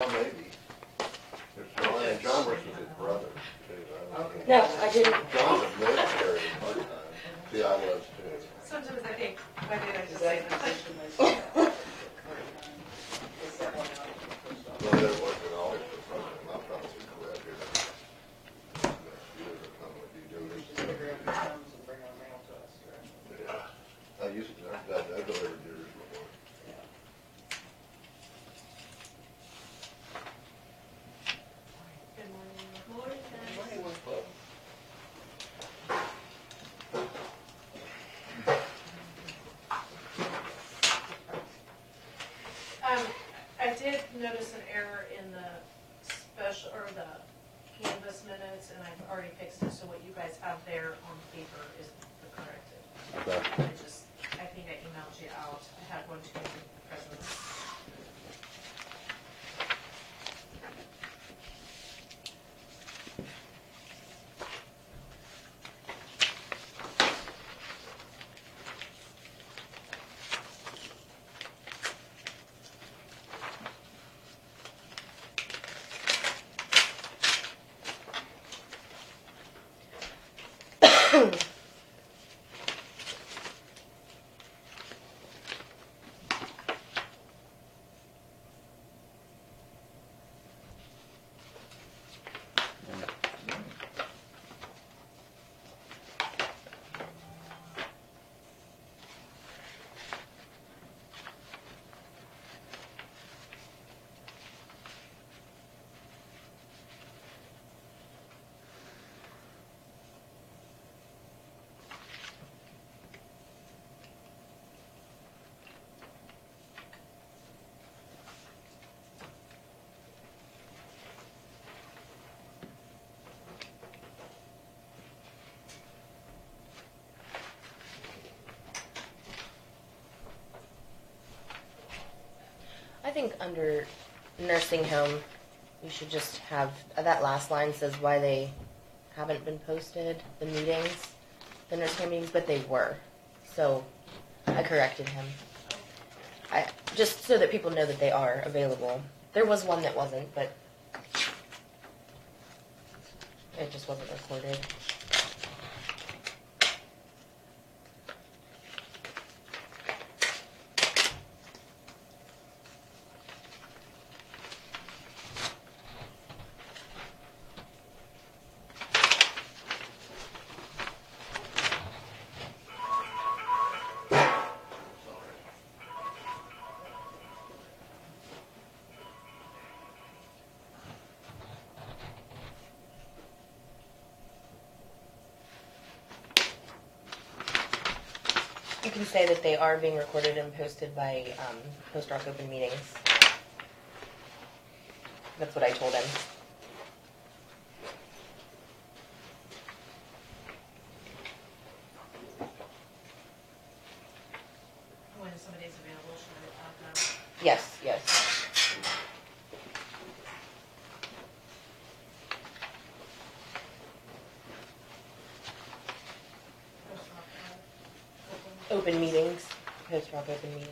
Well, maybe. And John works with his brother, too. Okay. No, I didn't. John was military part-time. See, I was, too. Sometimes I think, why did I Is just that say that? position myself? Is that one out? Well, there wasn't always for president. I'll probably correct it. Next year, or something, if you do We this. just figure out the terms and bring our mail to us, right? Yeah. I used to, I delivered yours before. Yeah. Good morning. I did notice an error in the special, or the canvas minutes, and I've already fixed it, so what you guys have there on paper is the corrected. Okay. I think I emailed you out, I had one too many presidents. I think under nursing home, you should just have, that last line says why they haven't been posted, the meetings, the nursing home meetings, but they were. So I corrected him. Just so that people know that they are available. There was one that wasn't, but it just wasn't recorded. You can say that they are being recorded and posted by Post Rock Open Meetings. That's what I told him. When somebody's available, should I have that? Yes, yes. Open meetings. Post Rock Open Meetings.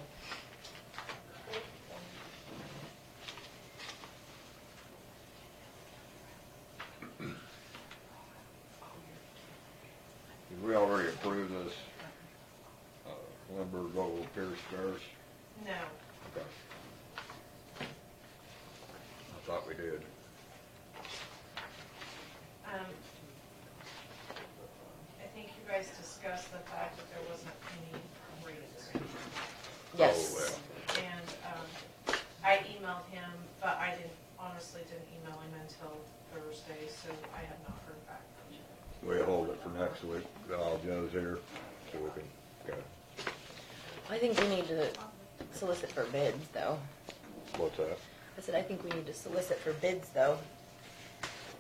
Did we already approve this, Limburgo Pierce Stairs? No. Okay. I thought we did. I think you guys discussed the fact that there wasn't any raises. Yes. Oh, well. And I emailed him, but I honestly didn't email him until Thursday, so I have not heard back from him. We'll hold it for next week, while Joe's here, so we can, okay. I think we need to solicit for bids, though. What's that? I said I think we need to solicit for bids, though.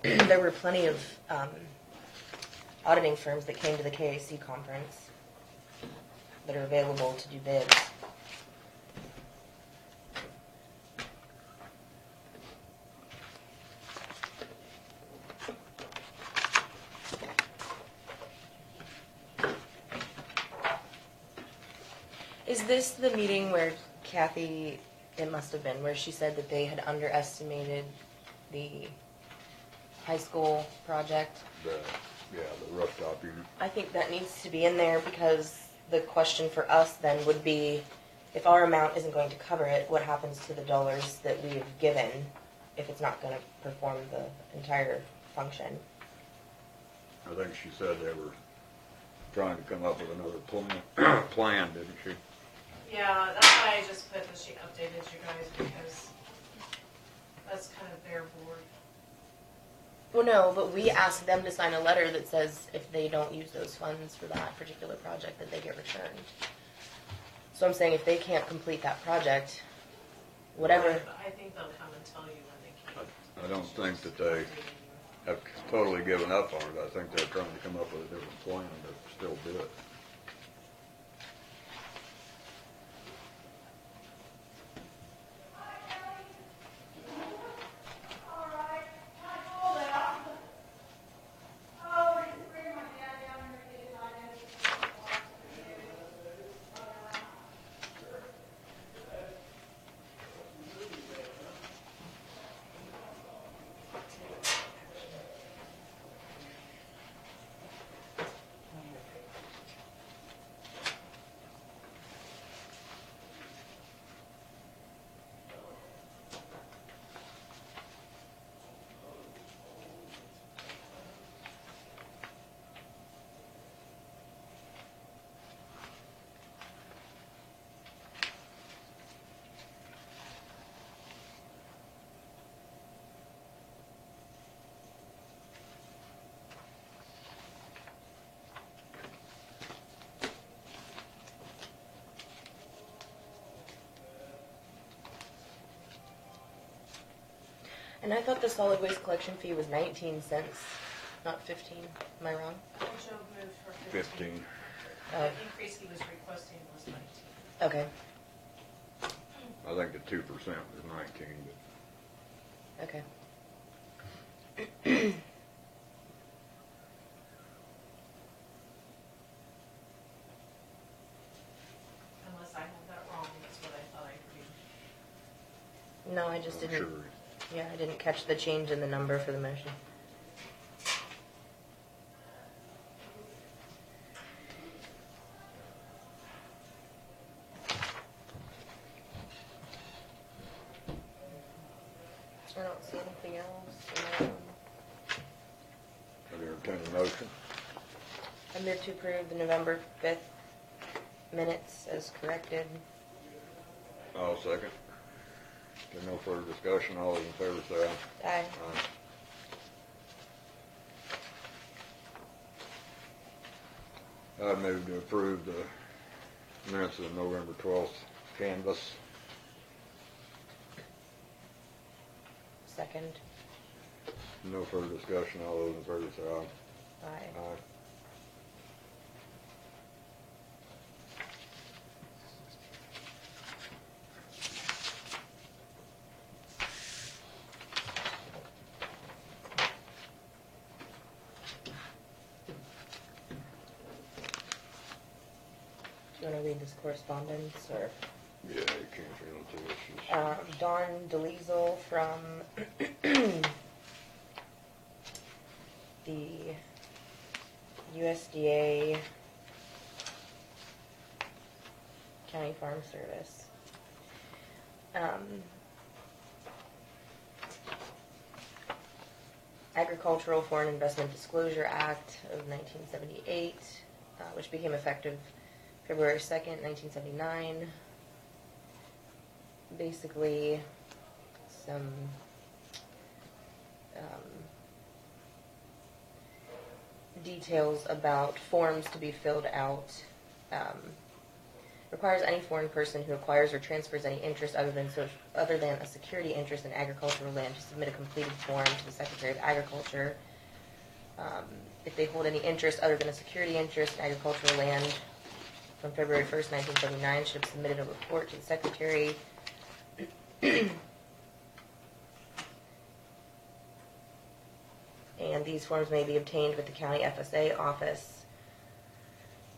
There were plenty of auditing firms that came to the KAC conference that are available to do bids. Is this the meeting where Kathy It must have been, where she said that they had underestimated the high school project. The rooftop unit. I think that needs to be in there because the question for us then would be, if our amount isn't going to cover it, what happens to the dollars that we have given if it's not going to perform the entire function? I think she said they were trying to come up with another plan, didn't she? Yeah, that's why I just put that she updated you guys, because that's kind of their board. Well, no, but we asked them to sign a letter that says if they don't use those funds for that particular project, that they get returned. So I'm saying if they can't complete that project, whatever. I think they'll come and tell you when they can't. I don't think that they have totally given up on it. I think they're trying to come up with a different plan to still do it. And I thought the solid waste collection fee was 19 cents, not 15. Am I wrong? Joe moved for 15. 15. The increase he was requesting was 19. Okay. I think the 2% was 19, but Okay. Unless I have that wrong, that's what I thought I agreed. No, I just I'm didn't. sure. Yeah, I didn't catch the change in the number for the motion. I don't see anything else. I'd entertain a motion. I move to approve the November 5th minutes as corrected. I'll second. If there's no further discussion, all those in favor say aye. Aye. Aye. I'd move to approve the minutes of the November 12th canvass. Second. No further discussion, all those in favor say aye. Aye. Aye. Do you want to read this correspondence, or? Yeah, you can't feel it too. It's just, Dawn DeLiesel from the USDA County Farm Service. Agricultural Foreign Investment Disclosure Act of 1978, which became effective February 2nd, 1979. Basically, some details about forms to be filled out. Requires any foreign person who acquires or transfers any interest other than a security interest in agricultural land to submit a completed form to the Secretary of Agriculture. If they hold any interest other than a security interest in agricultural land from February 1st, 1979, should have submitted a report to the Secretary. And these forms may be obtained with the county FSA office.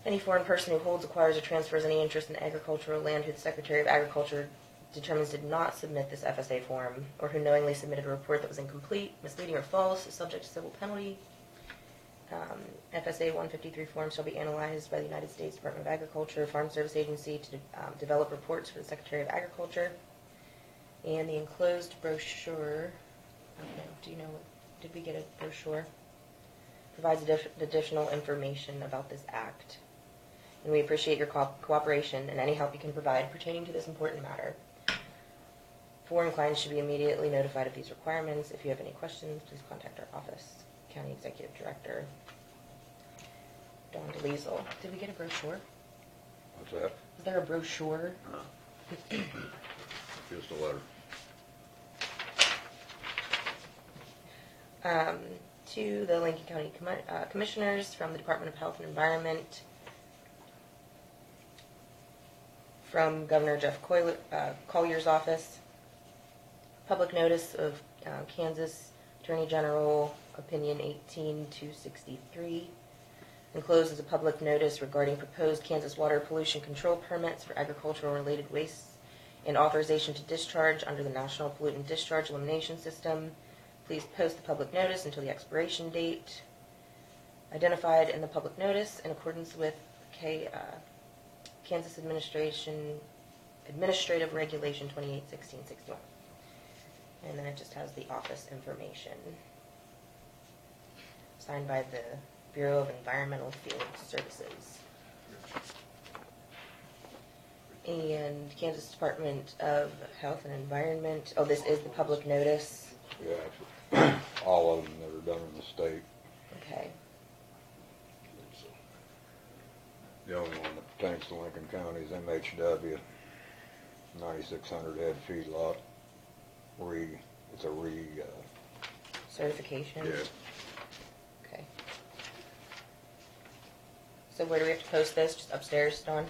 Any foreign person who holds, acquires, or transfers any interest in agricultural land who the Secretary of Agriculture determines did not submit this FSA form, or who knowingly submitted a report that was incomplete, misleading, or false, is subject to civil penalty. FSA 153 form shall be analyzed by the United States Department of Agriculture Farm Service Agency to develop reports for the Secretary of Agriculture. And the enclosed brochure, I don't know, do you know, did we get a brochure? Provides additional information about this act. And we appreciate your cooperation and any help you can provide pertaining to this important matter. Foreign clients should be immediately notified of these requirements. If you have any questions, please contact our office. County Executive Director, Dawn DeLiesel. Did we get a brochure? What's that? Is there a brochure? No. Just a letter. To the Lincoln County Commissioners from the Department of Health and Environment, from Governor Jeff Collier's office. Public notice of Kansas Attorney General Opinion 18263. Enclosed is a public notice regarding proposed Kansas water pollution control permits for agricultural related wastes and authorization to discharge under the National Pollutant Discharge Elimination System. Please post the public notice until the expiration date identified in the public notice in accordance with Kansas Administrative Regulation 281661. And then it just has the office information. Signed by the Bureau of Environmental Field Services. And Kansas Department of Health and Environment. Oh, this is the public notice. Yeah, actually, all of them that are done in the state. Okay. The only one that pertains to Lincoln County is MHW, 9,600 head feedlot. It's a Certification? yeah. Okay. So where do we have to post this? Just upstairs, Dawn?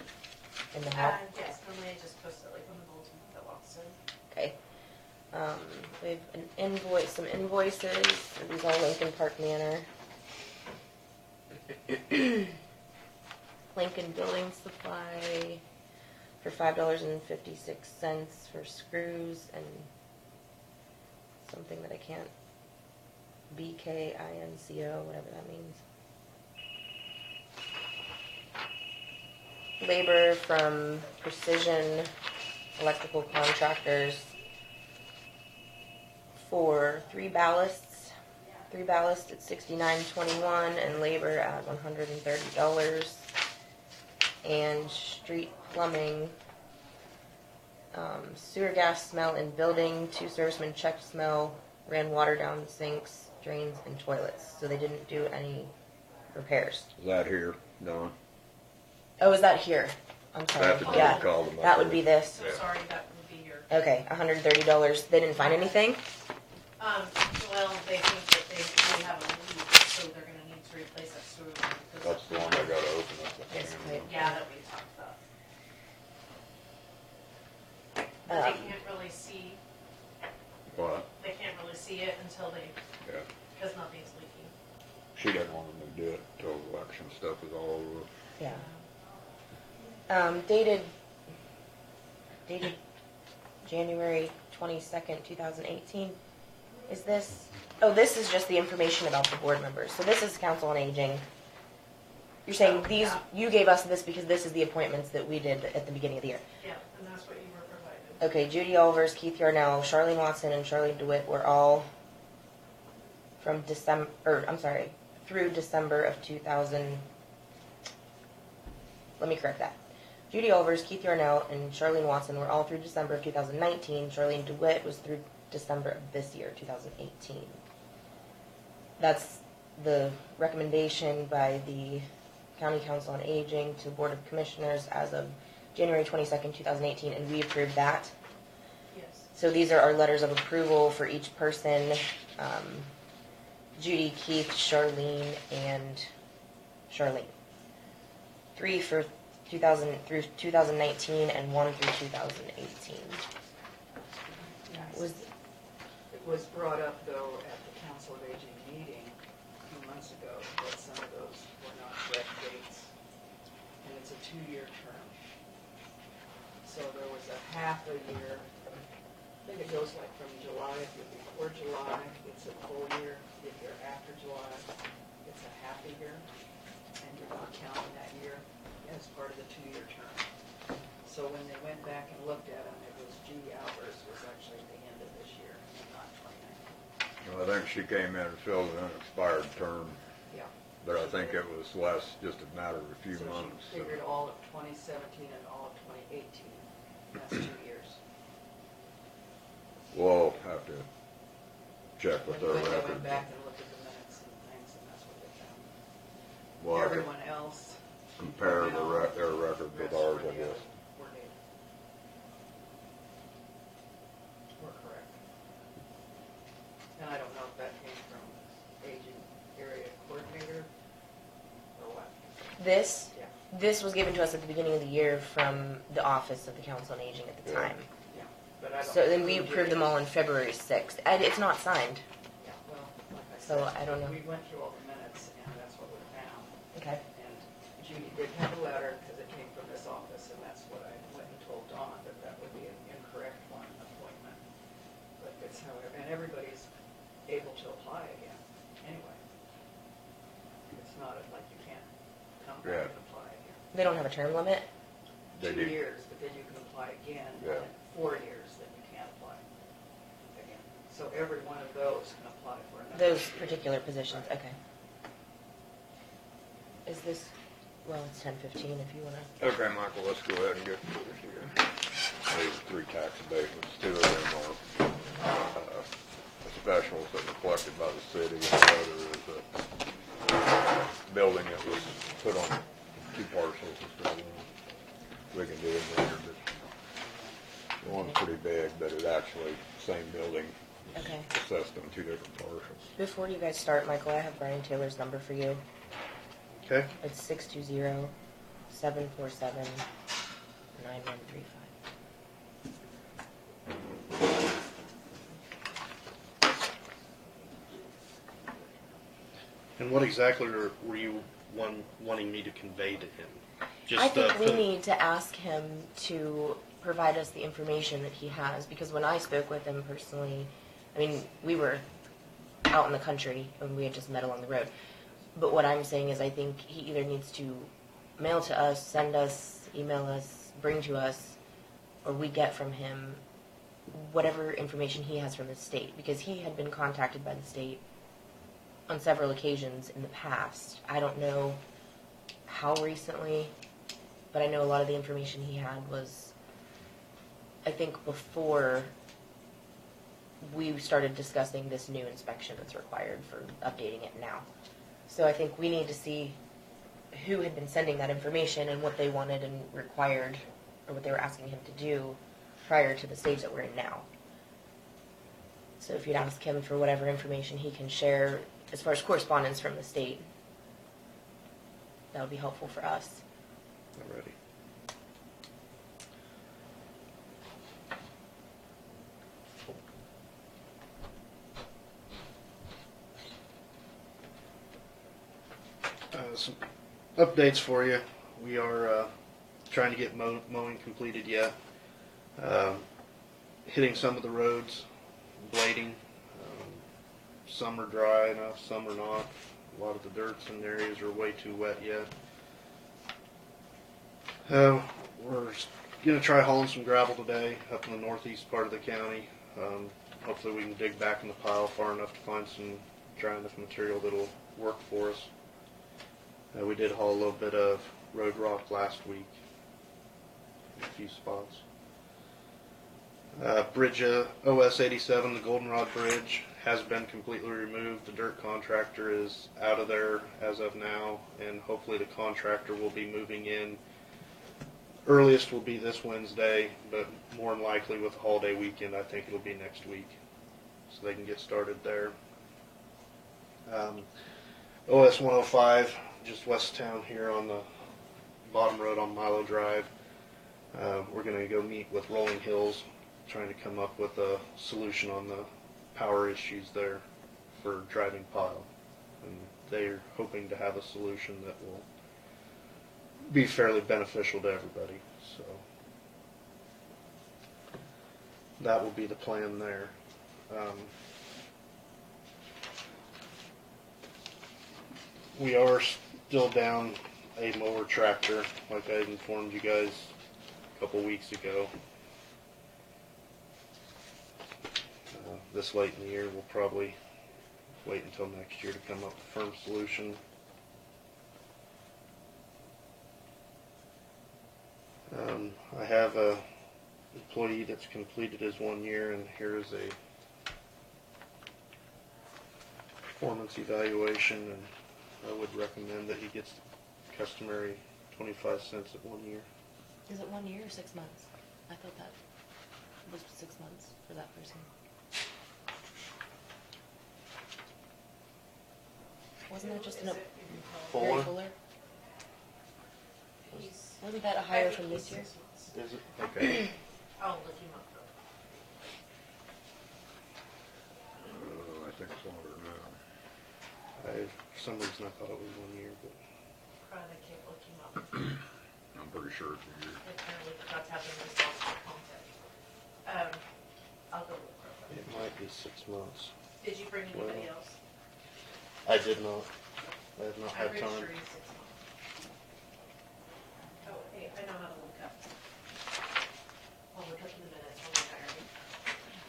In the hall? Yes, normally I just post it like on the bulletin that walks in. Okay. We have an invoice, some invoices. These all Lincoln Park Manor. Lincoln Building Supply for $5.56 for screws and something that I can't. BKINCO, whatever that means. Labor from Precision Electrical Contractors for 3 ballasts. 3 ballasts at $69.21 and labor at $130. And street plumbing, sewer gas smell in building. 2 servicemen checked smell, ran water down sinks, drains, and toilets. So they didn't do any repairs. Is that here, Don? Oh, is that here? I'm sorry. That's what Yeah, they called them up that would there. be this. So sorry, that would be your, Okay, $130. They didn't find anything? well, they think that they have a leak, so they're gonna need to replace that sewer line. 'Cause That's the one they gotta open up. Yes, please. Yeah, that we talked about. But they can't really see, What? they can't really see it until they, Yeah. because nothing's leaking. She doesn't want them to do it until the election stuff is all over. Yeah. Dated January 22nd, 2018. Is this? Oh, this is just the information about the board members. So this is Council on Aging. You're saying these, you gave us this because this is the appointments that we did at the beginning of the year. Yeah, and that's what you were provided. Okay, Judy Olvers, Keith Yarnell, Charlene Watson, and Charlene DeWitt were all from through December of 2000. Let me correct that. Judy Olvers, Keith Yarnell, and Charlene Watson were all through December of 2019. Charlene DeWitt was through December of this year, 2018. That's the recommendation by the County Council on Aging to Board of Commissioners as of January 22nd, 2018, and we approved that. Yes. So these are our letters of approval for each person. Judy, Keith, Charlene, and Charlene. 3 for 2000 through 2019 and 1 through 2018. Was It was brought up, though, at the Council of Aging meeting a few months ago, that some of those were not correct dates, and it's a 2-year term. So there was a half a year, I think it goes like from July, if you're before July, it's a full year. If you're after July, it's a half a year, and you're not counting that year as part of the 2-year term. So when they went back and looked at them, it was G. Albers was actually at the end of this year, not 2019. Well, I think she came in and filled an unexpired term, Yeah. but I think it was less, just a matter of a few So months. she figured all of 2017 and all of 2018. That's 2 years. We'll have to check with their When they records. went back and looked at the minutes and things, and that's what they found. We'll have to Everyone else. compare their record with ours, I guess. Were dated. We're correct. And I don't know if that came from aging area coordinator or what. This, Yeah. this was given to us at the beginning of the year from the Office of the Council on Aging at the Yeah. time. Yeah, but I don't. So then we know who approved did them it. all on February 6th. And it's not signed. Yeah, well, like I So said. I don't know. We went through all the minutes and that's what we found. Okay. And Judy did have a letter because it came from this office, and that's what I went and told Dawn, that that would be an incorrect one appointment. But it's however, and everybody's able to apply again, anyway. It's not like you can't come Yeah. back and apply again. They don't have a term limit? They 2 do. years, but then you can apply again, Yeah. and then 4 years, then you can't apply again. So every one of those can apply for another. Those particular positions, okay. Is this, well, it's 10:15 if you want to. Okay, Michael, let's go ahead and get to this here. These are 3 tax abatements. 2 of them are specials that were collected by the city, and the other is a building that was put on 2 parcels instead of 1. We can do it later, but the one's pretty big, but it actually, same building, Okay. assessed on 2 different parcels. Before you guys start, Michael, I have Brian Taylor's number for you. Okay. It's 620-747-9135. And what exactly were you wanting me to convey to him? I think we for- need to ask him to provide us the information that he has, because when I spoke with him personally, I mean, we were out in the country and we had just met along the road. But what I'm saying is I think he either needs to mail to us, send us, email us, bring to us, or we get from him whatever information he has from the state, because he had been contacted by the state on several occasions in the past. I don't know how recently, but I know a lot of the information he had was, I think, before we started discussing this new inspection that's required for updating it now. So I think we need to see who had been sending that information and what they wanted and required, or what they were asking him to do prior to the stage that we're in now. So if you'd ask him for whatever information he can share as far as correspondence from the state, that would be helpful for us. Alrighty. Some updates for you. We are trying to get mowing completed yet. Hitting some of the roads, blading. Some are dry enough, some are not. A lot of the dirts in areas are way too wet yet. We're going to try hauling some gravel today up in the northeast part of the county. Hopefully we can dig back in the pile far enough to find some dry enough material that'll work for us. We did haul a little bit of road rock last week in a few spots. Bridge OS 87, the Goldenrod Bridge, has been completely removed. The dirt contractor is out of there as of now, and hopefully the contractor will be moving in. Earliest will be this Wednesday, but more than likely with the holiday weekend, I think it'll be next week, so they can get started there. OS 105, just west of town here on the bottom road on Milo Drive. We're going to go meet with Rolling Hills, trying to come up with a solution on the power issues there for driving pile. And they're hoping to have a solution that will be fairly beneficial to everybody. So that will be the plan there. We are still down a mower tractor, like I informed you guys a couple weeks ago. This late in the year, we'll probably wait until next year to come up with a firm solution. I have a employee that's completed his 1 year, and here is a performance evaluation, and I would recommend that he gets the customary 25 cents at 1 year. Is it 1 year or 6 months? I thought that was 6 months for that person. Wasn't that just Is an it- Fuller? Fuller? He's- Wasn't that a I higher think from he's this year? 6 months. Is it? Okay. I'll look him up though. I think it's longer now. For some reason I thought it was 1 year, but Probably can't look him up. I'm pretty sure it's a year. Apparently forgot to have him in his contact. I'll go look real quick. it might be 6 months. Did you bring anybody Well, else? I did not. I have not I'm had pretty time. sure he's 6 months. Oh, hey, I know how to look up. I'll look up in the minutes when we hire him.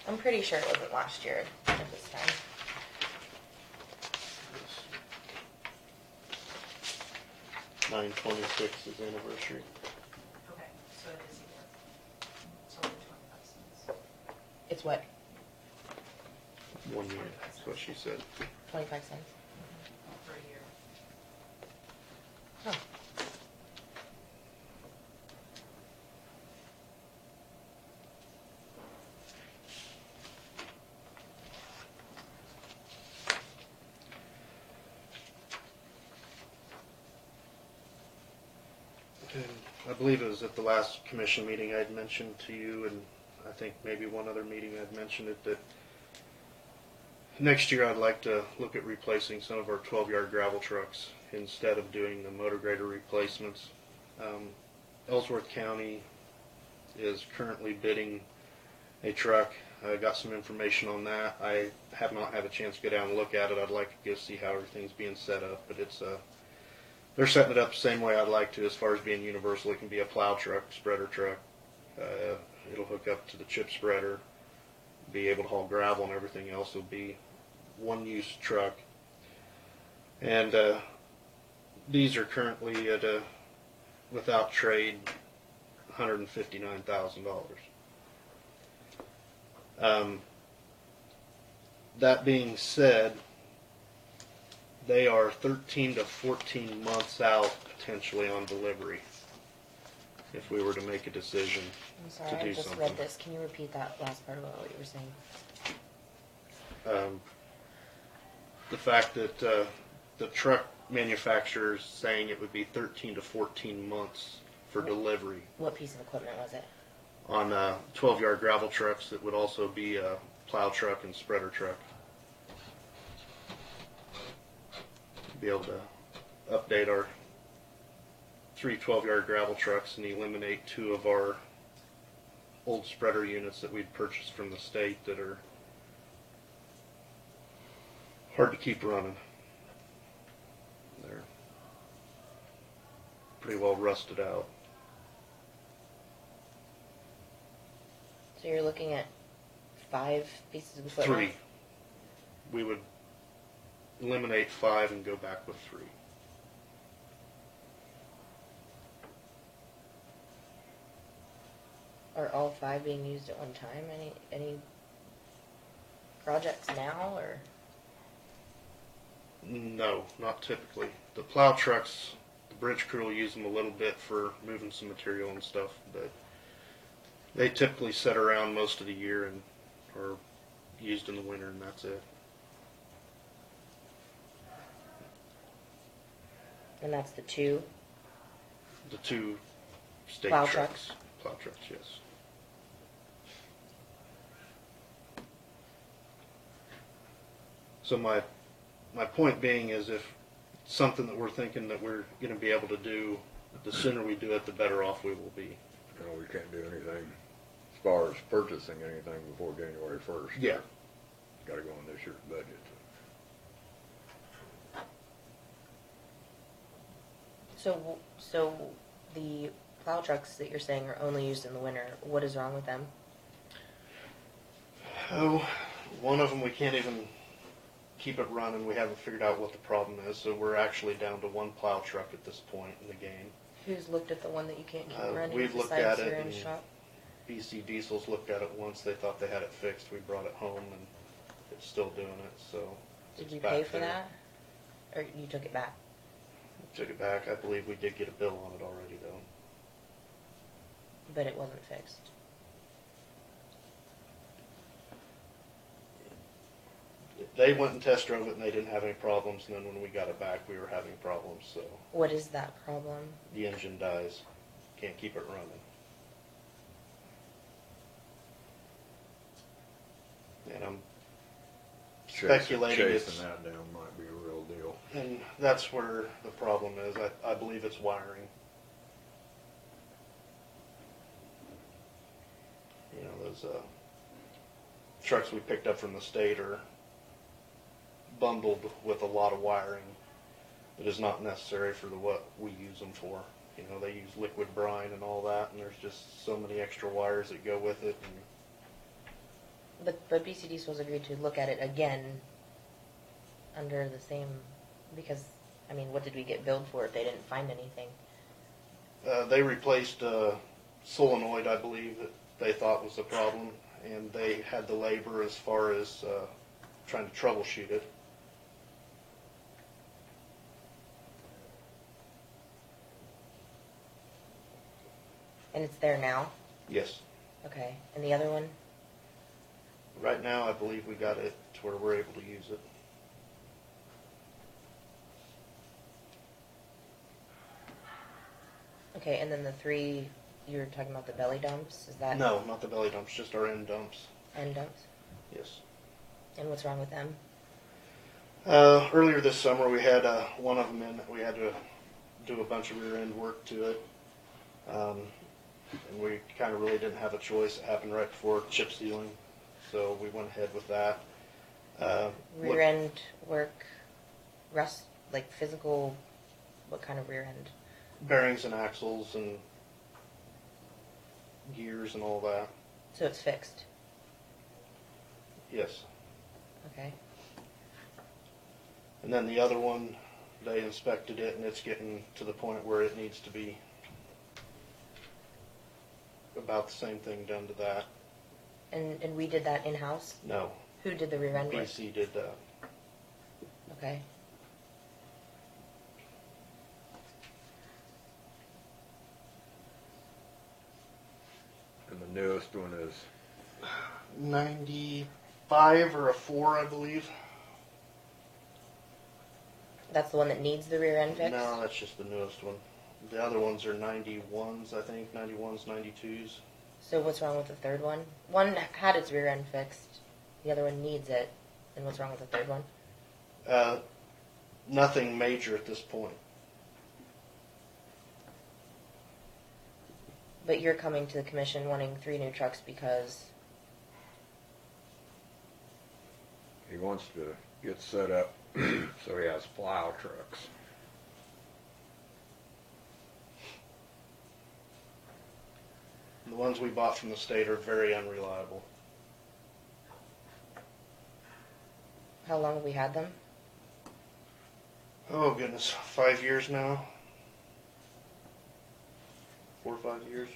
I'm pretty sure it wasn't last year at this time. 9/26 is anniversary. Okay, so it is a year. It's only 25 cents. It's what, 1 year, that's what she said. 25 cents? For a year. Huh. And I believe it was at the last commission meeting I'd mentioned to you, and I think maybe one other meeting I'd mentioned it, that next year I'd like to look at replacing some of our 12-yard gravel trucks instead of doing the motor grader replacements. Ellsworth County is currently bidding a truck. I got some information on that. I have not had a chance to go down and look at it. I'd like to go see how everything's being set up, but it's they're setting it up the same way I'd like to as far as being universal. It can be a plow truck, spreader truck. It'll hook up to the chip spreader, be able to haul gravel, and everything else will be one-use truck. And these are currently at a, without trade, $159,000. That being said, they are 13 to 14 months out potentially on delivery if we were to make a decision I'm sorry, to I do just something. read this. Can you repeat that last part about what you were saying? The fact that the truck manufacturer is saying it would be 13 to 14 months for delivery What piece of equipment was it? on 12-yard gravel trucks. That would also be a plow truck and spreader truck. Be able to update our 3 12-yard gravel trucks and eliminate 2 of our old spreader units that we'd purchased from the state that are hard to keep running. They're pretty well rusted out. So you're looking at 5 pieces of equipment? 3. We would eliminate 5 and go back with 3. Are all 5 being used at one time? Any projects now, or? No, not typically. The plow trucks, the bridge crew will use them a little bit for moving some material and stuff, but they typically sit around most of the year and are used in the winter, and that's it. And that's the 2? The 2 state Plow trucks. Plow trucks, yes. So my point being is, if it's something that we're thinking that we're going to be able to do, the sooner we do it, the better off we will be. No, we can't do anything far as purchasing anything before January 1st. Yeah. Gotta go in this year's budget. So the plow trucks that you're saying are only used in the winter, what is wrong with them? Oh, one of them we can't even keep it running. We haven't figured out what the problem is, so we're actually down to one plow truck at this point in the game. Who's looked at the one that you can't keep running We've looked besides at your it, own and shop? BC Diesel's looked at it once. They thought they had it fixed. We brought it home, and it's still doing it. So Did it's you back pay for there. that? Or you took it back? Took it back. I believe we did get a bill on it already, though. But it wasn't fixed. They went and test drove it, and they didn't have any problems. And then when we got it back, we were having problems. So What is that problem? the engine dies. Can't keep it running. And I'm speculating it's, Chasing that down might be a real deal. and that's where the problem is. I believe it's wiring. You know, those trucks we picked up from the state are bundled with a lot of wiring that is not necessary for what we use them for. You know, they use liquid brine and all that, and there's just so many extra wires that go with it. And But BC Diesel's agreed to look at it again under the same, because, I mean, what did we get billed for if they didn't find anything? they replaced a solenoid, I believe, that they thought was the problem, and they had the labor as far as trying to troubleshoot it. And it's there now? Yes. Okay. And the other one? Right now, I believe we got it to where we're able to use it. Okay, and then the three, you were talking about the belly dumps? Is that? No, not the belly dumps, just our end dumps. End dumps? Yes. And what's wrong with them? Earlier this summer, we had one of them in that we had to do a bunch of rear end work to it. And we kind of really didn't have a choice. It happened right before chip sealing, so we went ahead with that. Rear end work, rust, like physical, what kind of rear end? Bearings and axles and gears and all that. So it's fixed? Yes. Okay. And then the other one, they inspected it, and it's getting to the point where it needs to be about the same thing done to that. And we did that in-house? No, Who did the rear end work? BC did that. Okay. And the newest one is 95 or a 4, I believe. That's the one that needs the rear end fixed? No, that's just the newest one. The other ones are 91s, I think, 91s, 92s. So what's wrong with the third one? One had its rear end fixed. The other one needs it. And what's wrong with the third one? Nothing major at this point. But you're coming to the commission wanting 3 new trucks because... he wants to get set up so he has plow trucks. The ones we bought from the state are very unreliable. How long have we had them? Oh goodness, 5 years now? 4 or 5 years?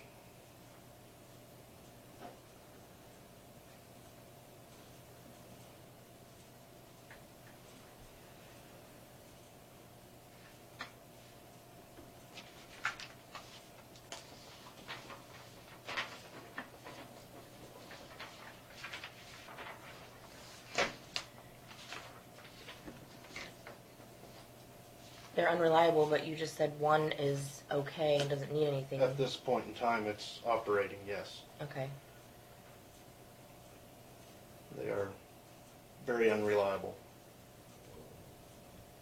They're unreliable, but you just said one is okay and doesn't need anything. At this point in time, it's operating, yes. Okay. They are very unreliable.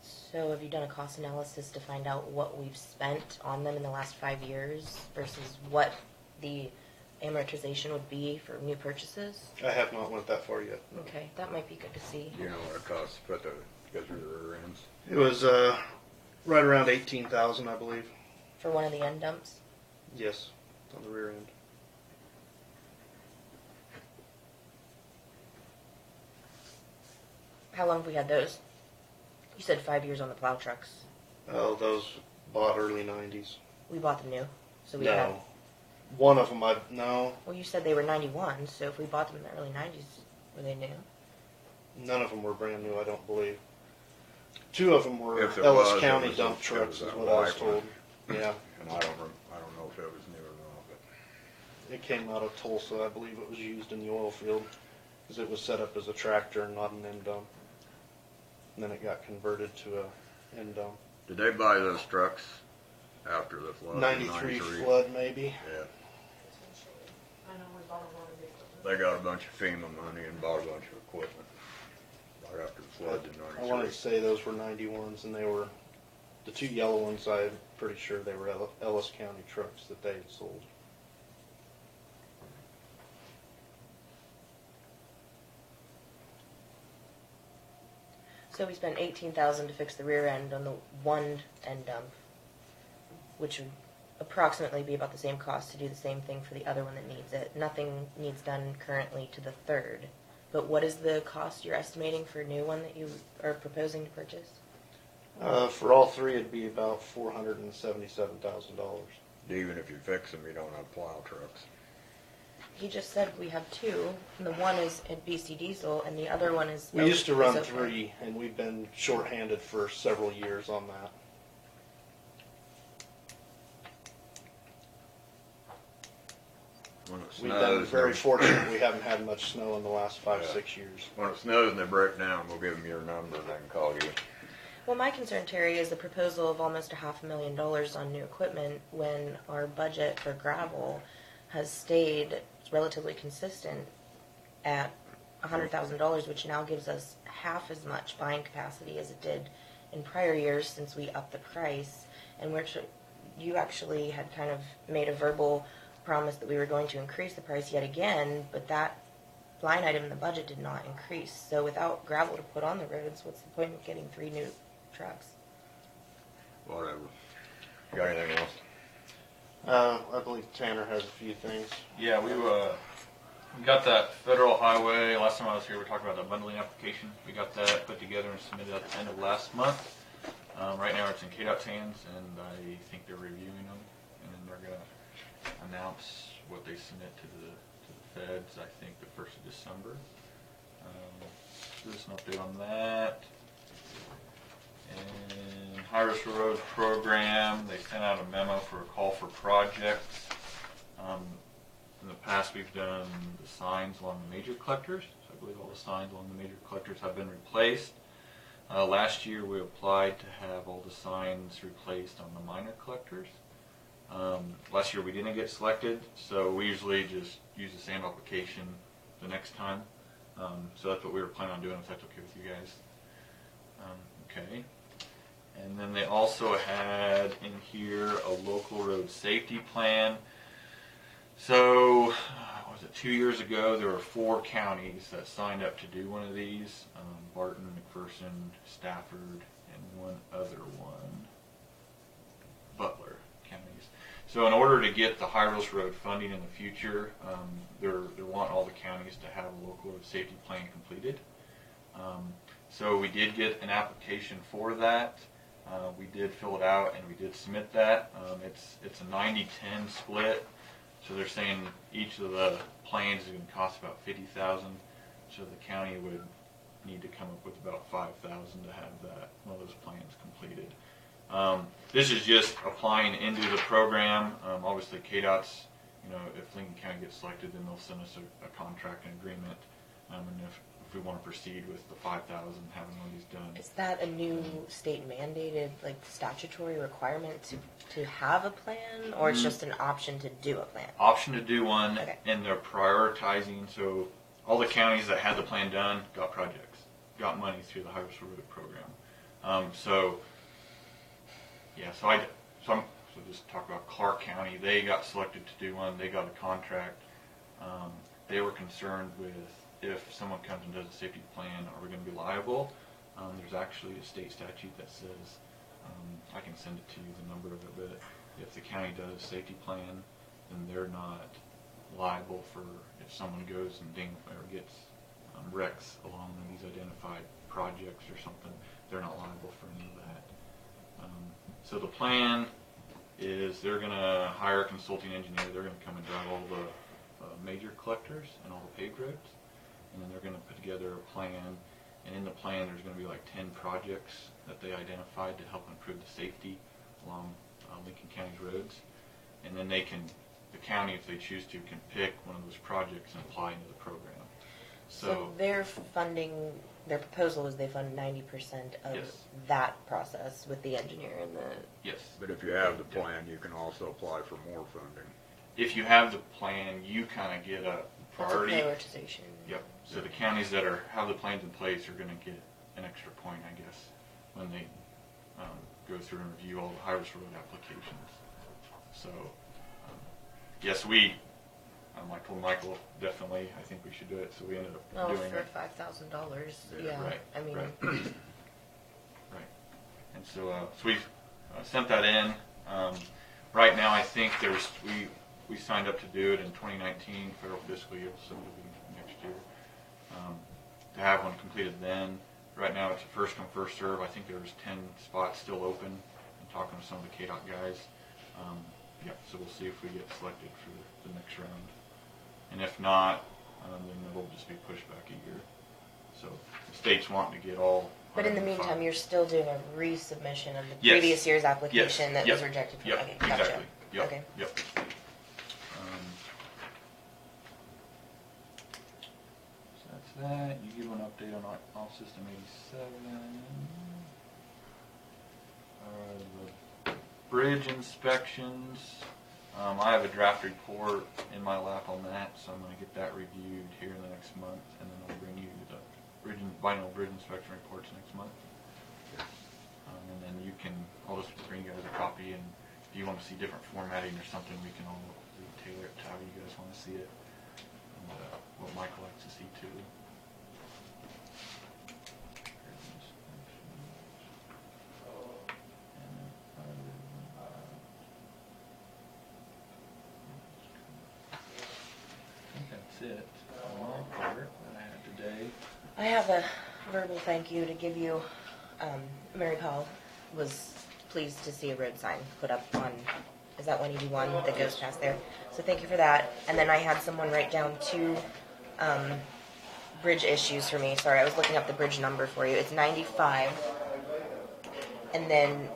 So have you done a cost analysis to find out what we've spent on them in the last 5 years versus what the amortization would be for new purchases? I have not went that far yet. Okay, that might be good to see. Do you know what it costs to put the, get through the rear ends? It was right around 18,000, I believe. For one of the end dumps? Yes, on the rear end. How long have we had those? You said 5 years on the plow trucks. Oh, those bought early 90s. We bought them new. So we No. had, One of them, no, well, you said they were 91, so if we bought them in the early 90s, were they new? none of them were brand new, I don't believe. Two of them were If it Ellis was, it County was dump a- trucks, it is was what a I was white one. told. Yeah, And I don't know if it was new or not, but it came out of Tulsa, I believe it was used in the oil field, because it was set up as a tractor and not an end dump. And then it got converted to a end dump. did they buy those trucks after the flood? in 93 flood, maybe. Yeah, I know we bought a lot of vehicles. they got a bunch of FEMA money and bought a bunch of equipment right after the flood in I wanted to 93. say those were 91s, and they were, the two yellow ones, I'm pretty sure they were Ellis County trucks that they had sold. So we spent 18,000 to fix the rear end on the one end dump, which would approximately be about the same cost to do the same thing for the other one that needs it. Nothing needs done currently to the third. But what is the cost you're estimating for a new one that you are proposing to purchase? For all three, it'd be about $477,000. Even if you fix them, you don't have plow trucks. He just said we have two, and the one is at BC Diesel, and the other one is... We used to run is okay. 3, and we've been shorthanded for several years on that. When it We've been snows, very fortunate we haven't had much snow in the last 5, Yeah. 6 years. when it snows and they break down, we'll give them your number and they can call you. Well, my concern, Terry, is the proposal of almost $500,000 on new equipment when our budget for gravel has stayed relatively consistent at $100,000, which now gives us half as much buying capacity as it did in prior years since we upped the price. And you actually had kind of made a verbal promise that we were going to increase the price yet again, but that line item in the budget did not increase. So without gravel to put on the roads, what's the point of getting 3 new trucks? Whatever. Got anything else? I believe Tanner has a few things. Yeah, we got that federal highway. Last time I was here, we talked about the bundling application. We got that put together and submitted at the end of last month. Right now it's in KDOT's hands, and I think they're reviewing them, and then they're gonna announce what they submit to the feds. I think the 1st of December. Just an update on that. And High Risk Road Program, they sent out a memo for a call for projects. In the past, we've done the signs along the major collectors. So I believe all the signs along the major collectors have been replaced. Last year, we applied to have all the signs replaced on the minor collectors. Last year, we didn't get selected, so we usually just use the same application the next time. So that's what we were planning on doing, if that's okay with you guys. Okay. And then they also had in here a local road safety plan. So, was it 2 years ago, there were 4 counties that signed up to do one of these. Barton, McPherson, Stafford, and one other one. Butler counties. So in order to get the High Risk Road funding in the future, they want all the counties to have a local road safety plan completed. So we did get an application for that. We did fill it out and we did submit that. It's a 90-10 split. So they're saying each of the plans is going to cost about $50,000. So the county would need to come up with about $5,000 to have that one of those plans completed. This is just applying into the program. Obviously, KDOT's, if Lincoln County gets selected, then they'll send us a contract and agreement. And if we want to proceed with the $5,000, having one of these done. Is that a new state mandated, statutory requirement to have a plan, or it's just an option to do a plan? Option to do one, Okay. and they're prioritizing. So all the counties that had the plan done got projects, got money through the High Risk Road program. So just talk about Clark County. They got selected to do one. They got a contract. They were concerned with if someone comes and does a safety plan, are we going to be liable? There's actually a state statute that says, I can send it to you, the number of it, but if the county does a safety plan, then they're not liable for if someone goes and or gets wrecks along these identified projects or something. They're not liable for any of that. So the plan is they're going to hire a consulting engineer. They're going to come and drive all the major collectors and all the paved roads, and then they're going to put together a plan. And in the plan, there's going to be like 10 projects that they identified to help improve the safety along Lincoln County's roads. And then the county, if they choose to, can pick one of those projects and apply into the program. So their proposal is they fund 90% of Yes. that process with the engineer and the. Yes. But if you have the plan, you can also apply for more funding. If you have the plan, you kind of get a priority. That's a prioritization. Yep. So the counties that have the plans in place are going to get an extra point, I guess, when they go through and review all the high-risk road applications. So, yes, I told Michael definitely I think we should do it, so we ended up doing for it. $5,000. Yeah, Yeah. right, I mean. right. Right. And so we sent that in. Right now, I think we signed up to do it in 2019 federal fiscal year, so it'll be next year. To have one completed then. Right now, it's a first come first serve. I think there's 10 spots still open. I'm talking to some of the KDOT guys. So we'll see if we get selected for the next round. And if not, then it'll just be pushed back a year. So the state's wanting to get all. But in the 105. meantime, you're still doing a resubmission of the Yes. previous year's application Yes. that was rejected. From, Yep. Okay, gotcha. Exactly. Yep. Okay. Yep. So that's that. You give an update on off system 87. The bridge inspections. I have a draft report in my lap on that, so I'm going to get that reviewed here in the next month, and then I'll bring you the final bridge inspection reports next month. And then I'll just bring you guys a copy, and if you want to see different formatting or something, we can all tailor it to how you guys want to see it, and what Michael likes to see too. It on my part that I had today. I have a verbal thank you to give you. Mary Paul was pleased to see a road sign put up on, is that 181 that goes past there? So thank you for that. And then I had someone write down 2 bridge issues for me. Sorry, I was looking up the bridge number for you. It's 95. And then,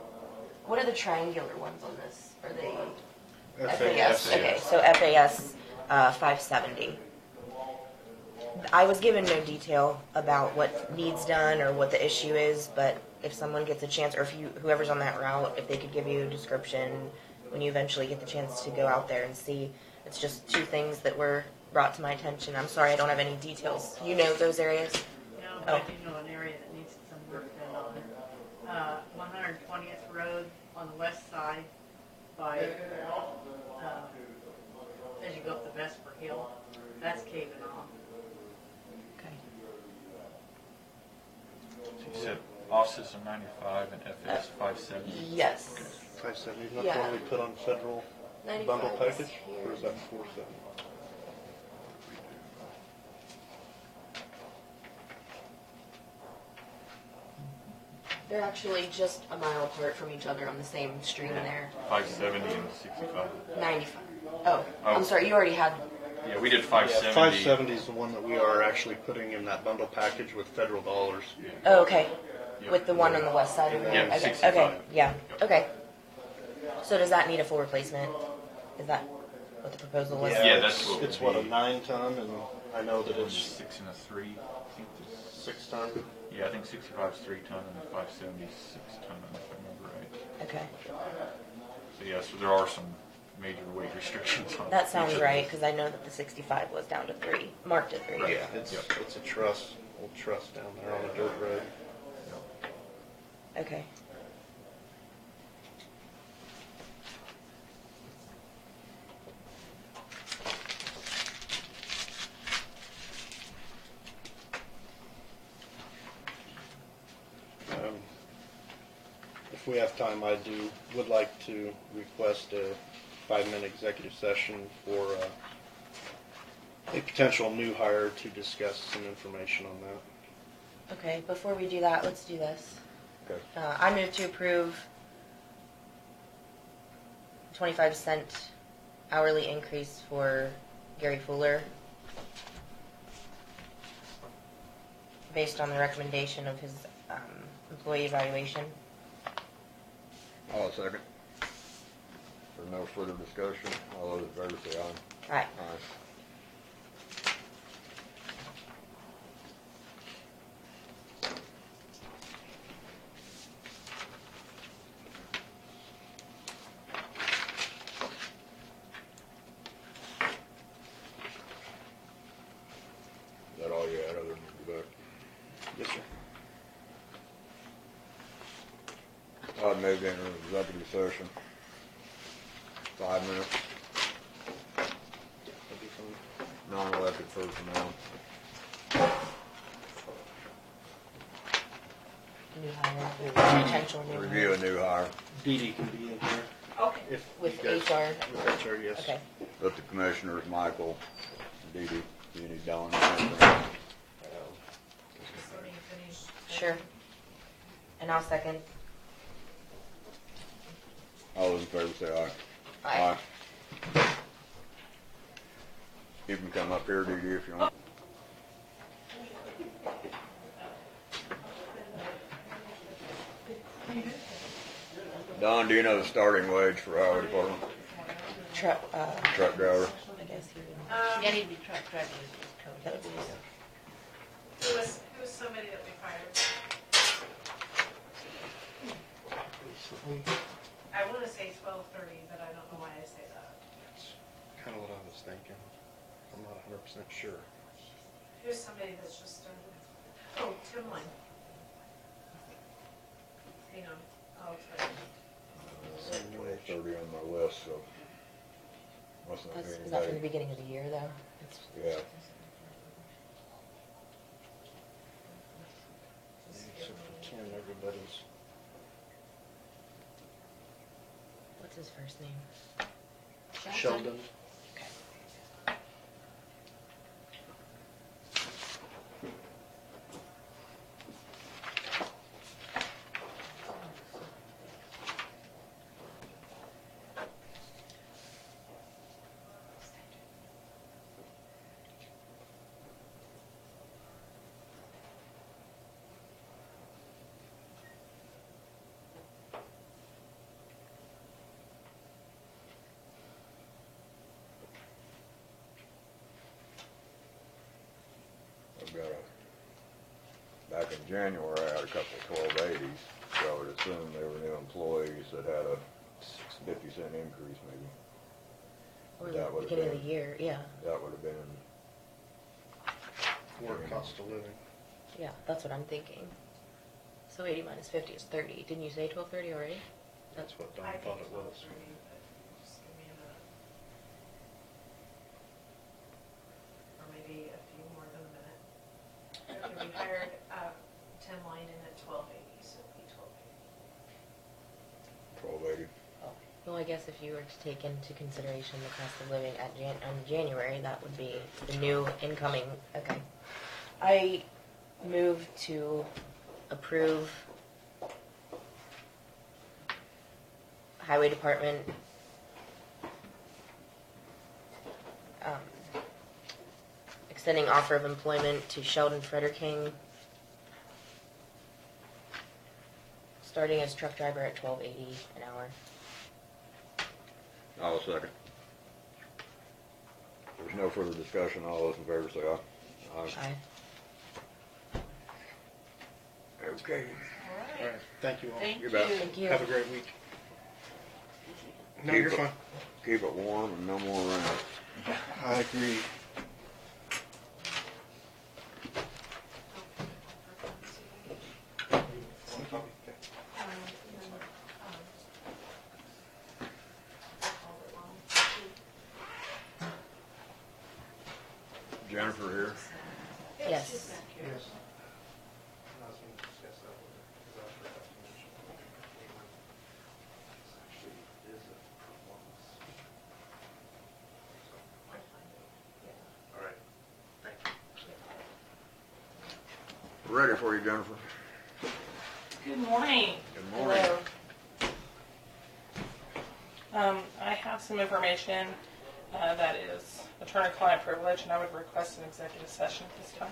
what are the triangular ones on this? Are they FAS? Okay, so FAS 570. I was given no detail about what needs done or what the issue is, but if someone gets a chance, or if whoever's on that route, if they could give you a description when you eventually get the chance to go out there and see. It's just 2 things that were brought to my attention. I'm sorry I don't have any details. You know those areas? No, I do know an area that needs some work done on it. 120th Road on the west side by, as you go up the Vesper Hill, that's caving off. So you said off system 95 and FS 570. Yes. 570 is not Yeah. the one we put on federal 95 bundle is package, here. or is that 470? They're actually just a mile apart from each other on the same stream there. 570 and 65. 95. Oh, I'm sorry, you already had. Yeah, we did Yeah, 570. 570 is the one that we are actually putting in that bundle package with federal dollars. Oh, okay. Yep. With the one on the west side of the Yeah, road? Okay, 65. okay, yeah, Yep. okay. So does that need a full replacement? Is that what the proposal was? Yeah, that's what it's would what, a be. 9-ton, and I know that It's it's 6 and a 3. I think it's 6-ton. Yeah, I think 65 is 3 ton and 570 is 6 ton, if I remember right. Okay, So yeah, so there are some major weight restrictions on that each sounds of right, those. because I know that the 65 was down to 3, marked at 3. Right. Yeah, it's a truss, old truss down there on a dirt road. Okay. if we have time, would like to request a 5-minute executive session for a potential new hire to discuss some information on that. Okay, before we do that, let's do this. Okay. I move to approve 25-cent hourly increase for Gary Fuller based on the recommendation of his employee evaluation. I'll second. For no further discussion, all those in favor say aye. Aye. Aye. Is that all you had other than the book? Yes, sir. I'd move into executive session. 5 minutes, That'd be fine. non-elected personnel. New hire, potential new Review hire. a new hire. Dee Dee can be in here. Okay. If With you guys- HR. With HR, yes. Okay. With the commissioners, Michael, Dee Dee, you need Dawn. So do you finish? Sure. And I'll second. All those in favor say aye. Aye. You can come up here, Dee Dee, if you want. Don, do you know the starting wage for highway department? Truck, Truck driver? I guess he would. Yeah, he'd be truck driving his code. That would be Who was somebody that we hired? I want to say 12:30, but I don't know why I say that. That's kind of what I was thinking. I'm not 100% sure. Who's somebody that's just started? Oh, Tim Line. Hang on, I'll tell you. 30 on my list, so. Must not be Is that from the anybody. beginning of the year, though? It's- Yeah. Except for Ken, everybody's. What's his first name? Sheldon. I've got back in January, I had a couple of 1280s, so I would assume they were new employees that had a 50-cent increase maybe. Or That the would've beginning of been- the year, yeah. That would have been, Work cost of living. Yeah, that's what I'm thinking. So 80 minus 50 is 30. Didn't you say 1230 already? That's what Don I thought think it was. 12:30, but just give me a minute. Or maybe a few more than a minute. Okay, we hired Tim Line in at 12:80, so it'd be 12:80. 1280. Well, I guess if you were to take into consideration the cost of living at on January, that would be the new incoming. Okay. I move to approve Highway Department extending offer of employment to Sheldon Frederking, starting as truck driver at $12.80 an hour. I'll second. There's no further discussion. All those in favor say aye. Aye. Okay. All right. Thank you all. Thank You you. bet. Thank you. Have a great week. No, Keep you're it- fine. Keep it warm and no more rain. I agree. Jennifer here. Yes. Yes. I was going to discuss that with her, 'cause I forgot to mention. ready for you, Jennifer. Good morning. Good morning. Hello. I have some information that is attorney-client privilege, and I would request an executive session at this time.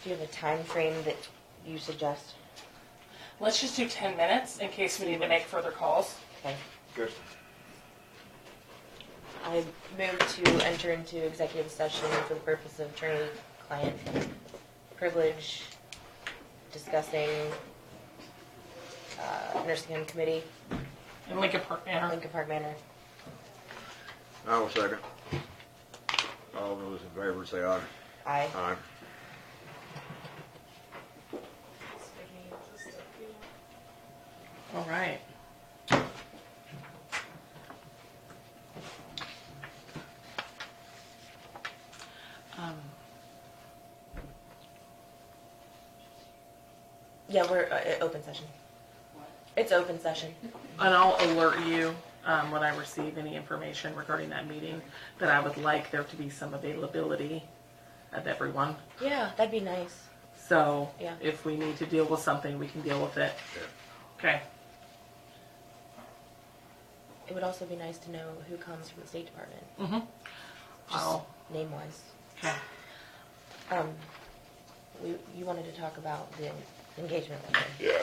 Do you have a time frame that you suggest? Let's just do 10 minutes in case we need to make further calls. Okay. Good. I move to enter into executive session for the purpose of attorney-client privilege, discussing nursing home committee, In Lincoln Park Manor. Lincoln Park Manor. I will second. All those in favor say aye. Aye. Aye. All right. Yeah, we're open session. It's open session. And I'll alert you when I receive any information regarding that meeting that I would like there to be some availability of everyone. Yeah, that'd be nice. So Yeah. if we need to deal with something, we can deal with it. Yeah. Okay. It would also be nice to know who comes from the State Department, Mm-hmm. just name-wise. Okay. You wanted to talk about the engagement letter. Yeah.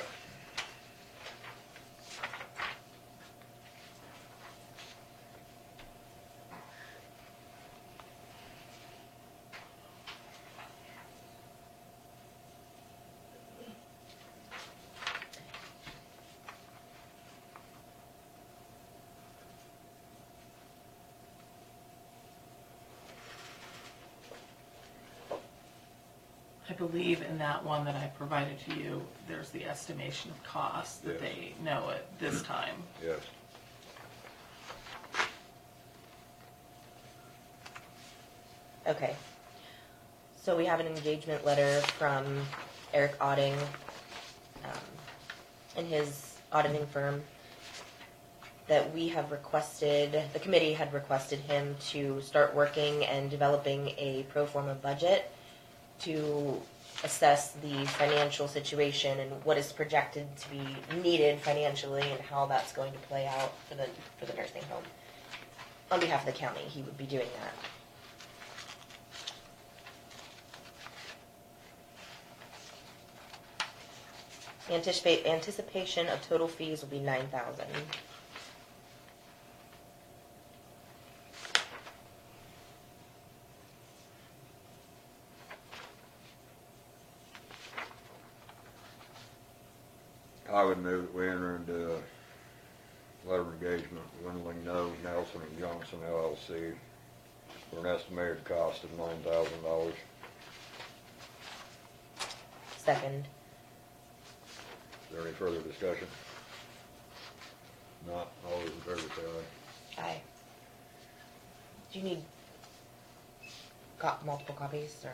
I believe in that one that I provided to you, there's the estimation of costs that Yes. they know at this time. Yes. Okay. So we have an engagement letter from Eric Otting and his auditing firm that we have requested, the committee had requested him to start working and developing a pro forma budget to assess the financial situation and what is projected to be needed financially and how that's going to play out for the nursing home. On behalf of the county, he would be doing that. Anticipation of total fees will be $9,000. I would move that we enter into a letter of engagement with Windling No, Nelson and Johnson LLC for an estimated cost of $9,000. Second. Is there any further discussion? Not. All those in favor say aye. Aye. Do you need multiple copies or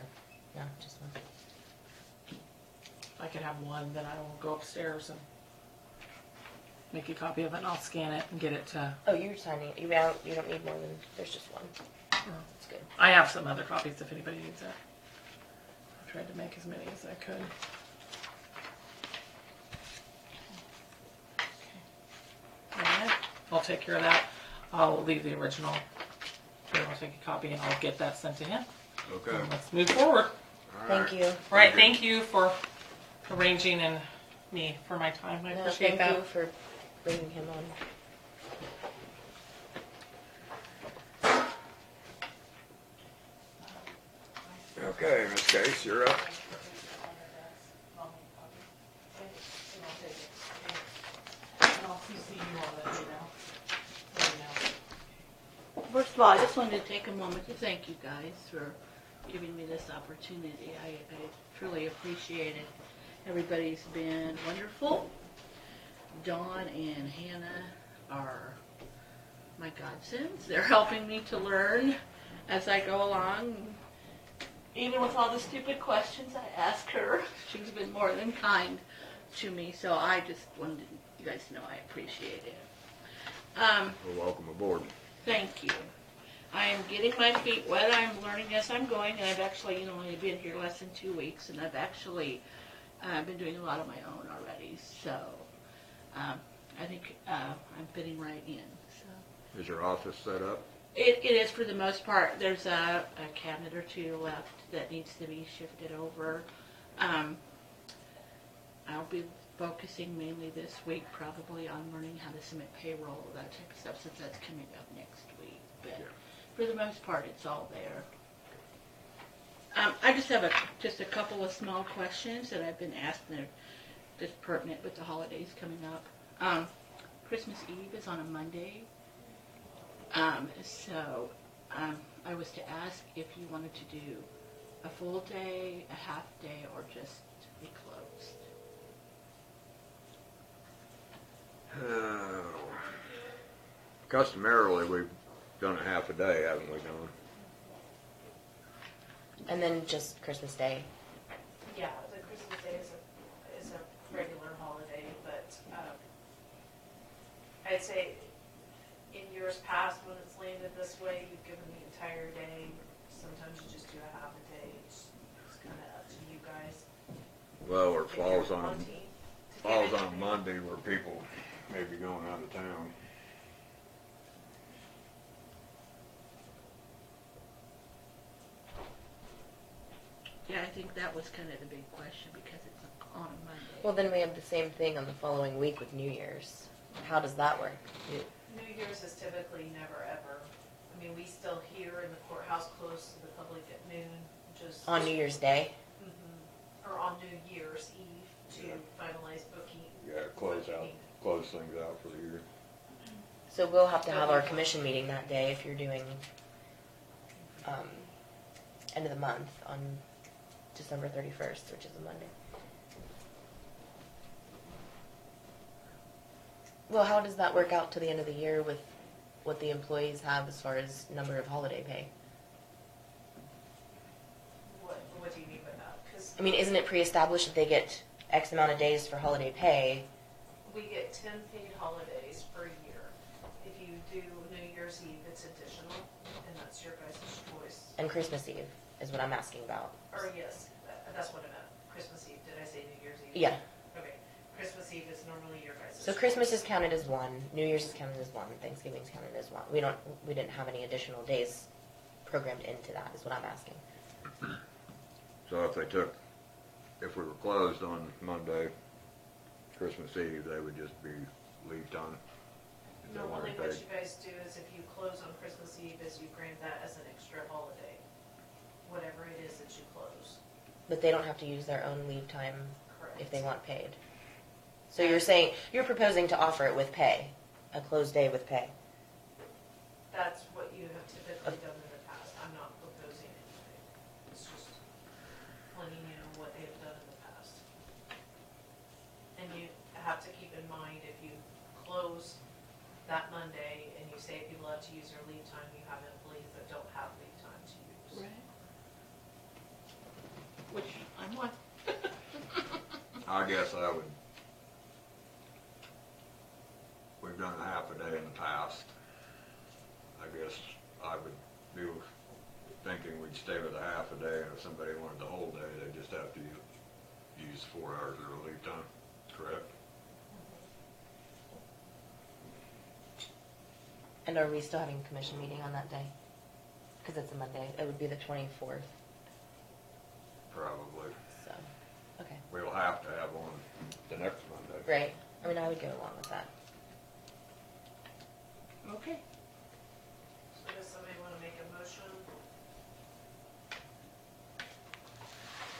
no, just one? If I could have one, then I will go upstairs and make a copy of it, and I'll scan it and get it to... Oh, you're signing it. You don't need more than, there's just one. That's good. I have some other copies if anybody needs it. I tried to make as many as I could. All right, I'll take care of that. I'll leave the original. I'll take a copy and I'll get that sent to him. Okay. And let's move forward. All Thank you. All right, thank you for arranging and me for my time. I No, appreciate thank that. you for bringing him on. Okay, Ms. Case, you're up. First of all, I just wanted to take a moment to thank you guys for giving me this opportunity. I truly appreciate it. Everybody's been wonderful. Dawn and Hannah are my godsends. They're helping me to learn as I go along. Even with all the stupid questions I ask her, she's been more than kind to me. So I just wanted you guys to know I appreciate it. Well, welcome aboard. Thank you. I am getting my feet wet. I'm learning as I'm going, and I've actually, only been here less than 2 weeks, and I've actually been doing a lot of my own already. So I think I'm fitting right in. So Is your office set up? it is for the most part. There's a cabinet or two left that needs to be shifted over. I'll be focusing mainly this week probably on learning how to submit payroll, that type of stuff, since that's coming up next week. But for the most part, it's all there. I just have just a couple of small questions that I've been asked, and they're just pertinent with the holidays coming up. Christmas Eve is on a Monday, so I was to ask if you wanted to do a full day, a half day, or just be closed. Customarily, we've done a half a day, haven't we, Don? And then just Christmas Day. Yeah, the Christmas Day is a regular holiday, but I'd say in years past, when it's landed this way, you've given the entire day. Sometimes you just do a half a day. It's kind of up to you guys. Well, or If falls you're on wanting to get falls on anything. Monday where people may be going out of town. Yeah, I think that was kind of the big question because it's on a Monday. Well, then we have the same thing on the following week with New Year's. How does that work? New Year's is typically never ever. I mean, we still here in the courthouse close to the public at noon, just On New Year's Day? or on New Year's Eve to finalize booking. Yeah, close things out for the year. So we'll have to have our commission meeting that day if you're doing end of the month on December 31st, which is a Monday. Well, how does that work out to the end of the year with what the employees have as far as number of holiday pay? What do you mean by that? Because I mean, isn't it pre-established that they get X amount of days for holiday pay? we get 10 paid holidays per year. If you do New Year's Eve, it's additional, and that's your guys' choice. And Christmas Eve is what I'm asking about. Or yes, that's what I meant. Christmas Eve. Did I say New Year's Eve? Yeah. Okay. Christmas Eve is normally your guys' So Christmas is counted as one, New Year's is counted as one, Thanksgiving's counted as one. We didn't have any additional days programmed into that, is what I'm asking. So if we were closed on Monday, Christmas Eve, they would just be leave time. Is that what Normally they what paid? you guys do is if you close on Christmas Eve is you grant that as an extra holiday, whatever it is that you close. But they don't have to use their own leave time Correct. if they want paid. So you're proposing to offer it with pay, a closed day with pay. That's what you have typically done in the past. I'm not proposing anything. It's just letting you know what they've done in the past. And you have to keep in mind if you close that Monday and you say people have to use their leave time, you have employees that don't have leave time to use. Right. Which I'm one. I guess we've done a half a day in the past. I guess I would be thinking we'd stay with a half a day, and if somebody wanted the whole day, they'd just have to use 4 hours of their leave time, correct? And are we still having a commission meeting on that day? Because it's a Monday. It would be the 24th. Probably. So, okay. We'll have to have one the next Monday. Right. I mean, I would go along with that. Okay. So does somebody want to make a motion?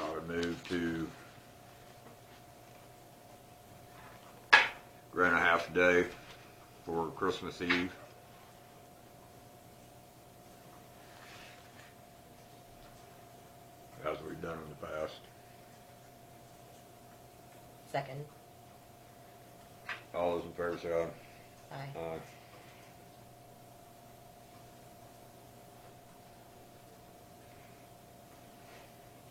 I would move to grant a half a day for Christmas Eve. As we've done in the past. Second. All those in favor say aye. Aye. Aye.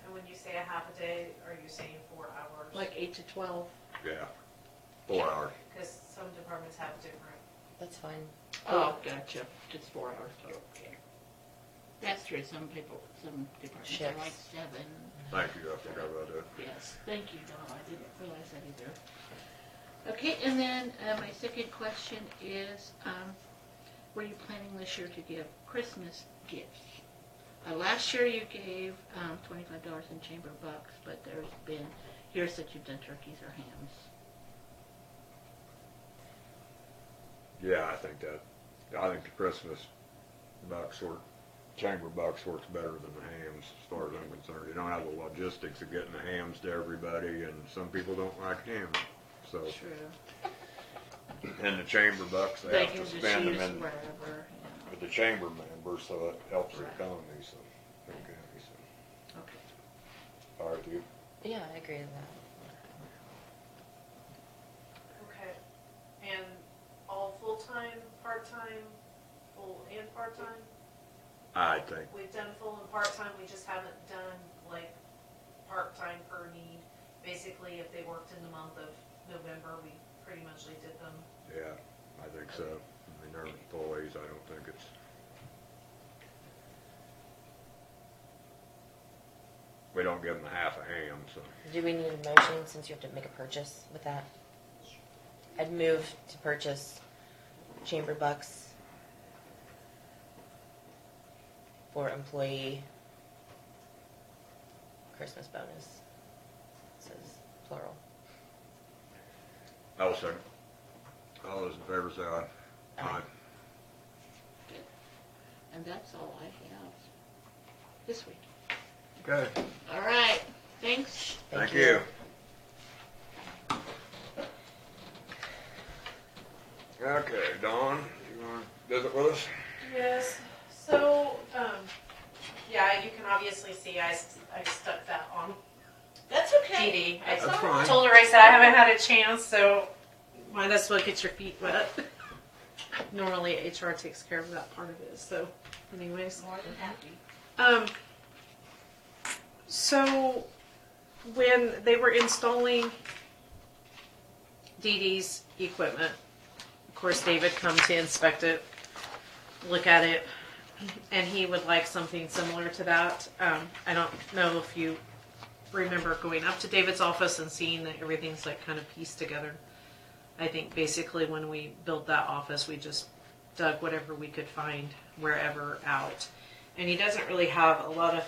And when you say a half a day, are you saying 4 hours? Like 8 to 12. Yeah. 4 hours. Because some departments have different. That's fine. Oh, gotcha. Just 4 hours total. Okay. That's true, some departments are Shifts. like 7. Thank you, I forgot about that. Yes, thank you, Dawn, I didn't realize that either. Okay, and then my second question is, were you planning this year to give Christmas gifts? Last year you gave $25 in chamber bucks, but there's been years that you've done turkeys or hams. Yeah, I think the Christmas bucks chamber bucks works better than the hams, as far as I'm concerned. You don't have the logistics of getting the hams to everybody, and some people don't like hams. So, True. and the chamber bucks, they They have can to just spend use them in wherever, with the chamber members, so it helps the Right. economy. So, okay, so. Okay. All right, you. Yeah, I agree with that. Okay. And all full-time, part-time, full and part-time? I think. We've done full and part-time, we just haven't done like part-time per need. Basically, if they worked in the month of November, we pretty much did them. Yeah, I think so. I mean, they're employees. I don't think it's. We don't give them a half a ham, so. Do we need a motion since you have to make a purchase with that? I'd move to purchase chamber bucks for employee Christmas bonus. It says plural. I'll second. All those in favor say aye. Aye. And that's all I have this week. Okay. All right, thanks. Thank you. Okay, Dawn, you want to visit with us? Yes, so, yeah, you can obviously see I stuck that on That's okay. Dee Dee. That's I all fine. right. told her, I said, I haven't had a chance, so might as well get your feet wet. Normally HR takes care of that part of it, so anyways. More than happy. So when they were installing Dee Dee's equipment, of course David come to inspect it, look at it, and he would like something similar to that. I don't know if you remember going up to David's office and seeing that everything's like kind of pieced together. I think basically when we built that office, we just dug whatever we could find wherever out. And he doesn't really have a lot of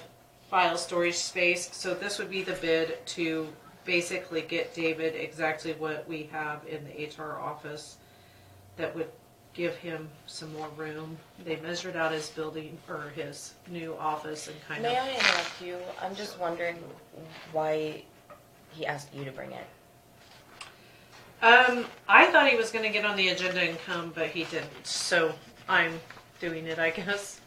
file storage space, so this would be the bid to basically get David exactly what we have in the HR office that would give him some more room. They measured out his building, or his new office, and kind May of... I interrupt you? I'm just wondering why he asked you to bring it. I thought he was going to get on the agenda and come, but he didn't, so I'm doing it, I guess.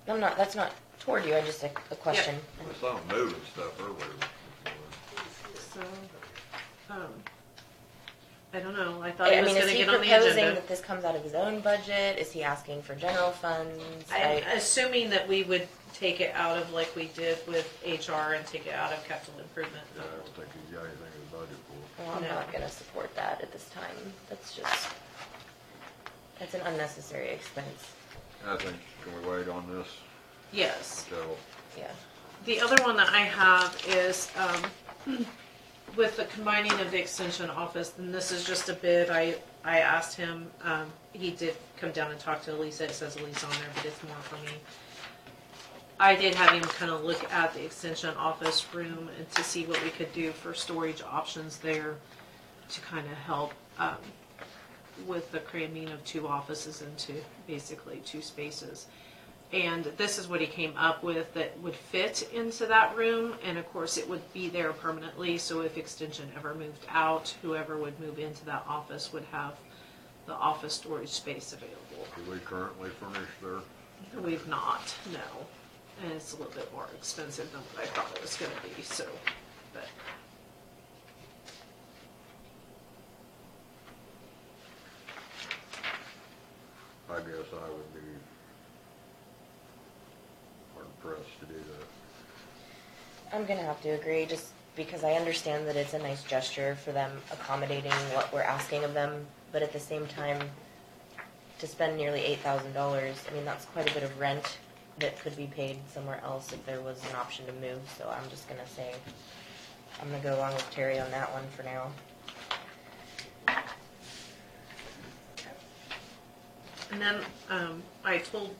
I'm not, that's not toward you, I just a question. I saw him moving stuff earlier. So, I don't know, I thought he I was mean, going is to he get on the proposing agenda. that this comes out of his own budget? Is he asking for general funds? I'm assuming that we would take it out of, like we did with HR, and take it out of capital improvement. I don't think he's got anything in the budget for it. Well, I'm No. not gonna support that at this time. That's an unnecessary expense. I think, can we wait on this Yes. until, Yeah. The other one that I have is, with the combining of the extension office, and this is just a bid, I asked him, he did come down and talk to Elisa, it says Elisa on there, but it's more for me. I did have him kind of look at the extension office room and to see what we could do for storage options there to kind of help, with the cramming of 2 offices into basically 2 spaces. And this is what he came up with that would fit into that room, and of course it would be there permanently, so if extension ever moved out, whoever would move into that office would have the office storage space available. do we currently furnish there? We've not, no. And it's a little bit more expensive than what I thought it was gonna be, so, but. I guess I would be hard pressed to do that. I'm gonna have to agree, just because I understand that it's a nice gesture for them accommodating what we're asking of them, but at the same time, to spend nearly $8,000, I mean, that's quite a bit of rent that could be paid somewhere else if there was an option to move, so I'm just gonna say, I'm gonna go along with Terry on that one for now. And then I told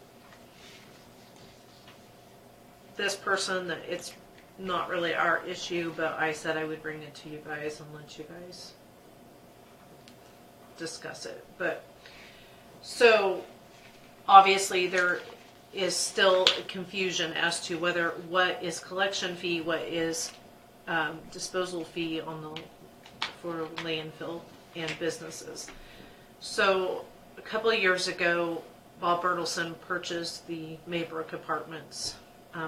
this person that it's not really our issue, but I said I would bring it to you guys and let you guys discuss it. But so obviously there is still confusion as to whether what is collection fee, what is disposal fee on the for landfill and businesses. So a couple of years ago, Bob Bertelson purchased the Maybrook apartments.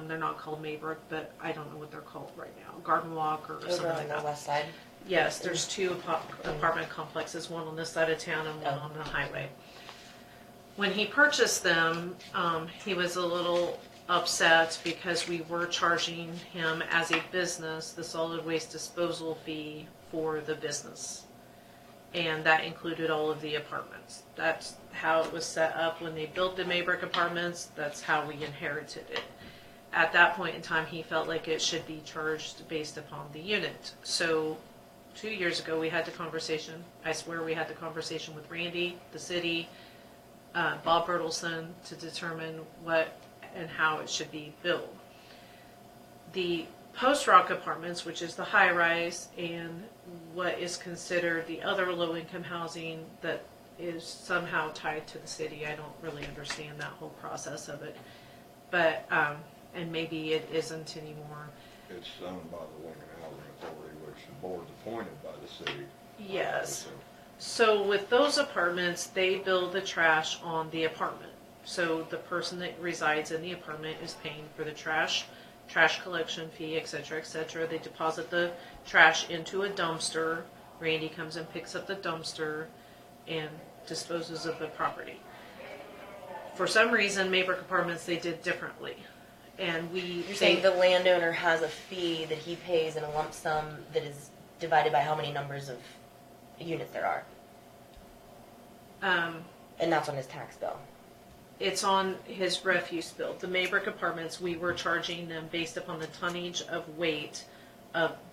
They're not called Maybrook, but I don't know what they're called right now. Garden Walk or Over something on like the that. west side. Yes, there's two apartment complexes, one on this side of town and one on the highway. When he purchased them, he was a little upset because we were charging him as a business the solid waste disposal fee for the business. And that included all of the apartments. That's how it was set up when they built the Maybrick apartments. That's how we inherited it. At that point in time, he felt like it should be charged based upon the unit. So 2 years ago, we had the conversation. I swear we had the conversation with Randy, the city, Bob Bertelson, to determine what and how it should be billed. The Post Rock apartments, which is the high rise, and what is considered the other low-income housing that is somehow tied to the city. I don't really understand that whole process of it. But, and maybe it isn't anymore. It's owned by the Lincoln Housing Authority, which the board's appointed by the city. Yes. So with those apartments, they bill the trash on the apartment. So the person that resides in the apartment is paying for the trash collection fee, etc., etc. They deposit the trash into a dumpster. Randy comes and picks up the dumpster and disposes of the property. For some reason, Maybrick Apartments, they did differently. And You're saying the landowner has a fee that he pays in a lump sum that is divided by how many numbers of units there are. And that's on his tax bill. It's on his refuse bill. The Maybrick Apartments, we were charging them based upon the tonnage of weight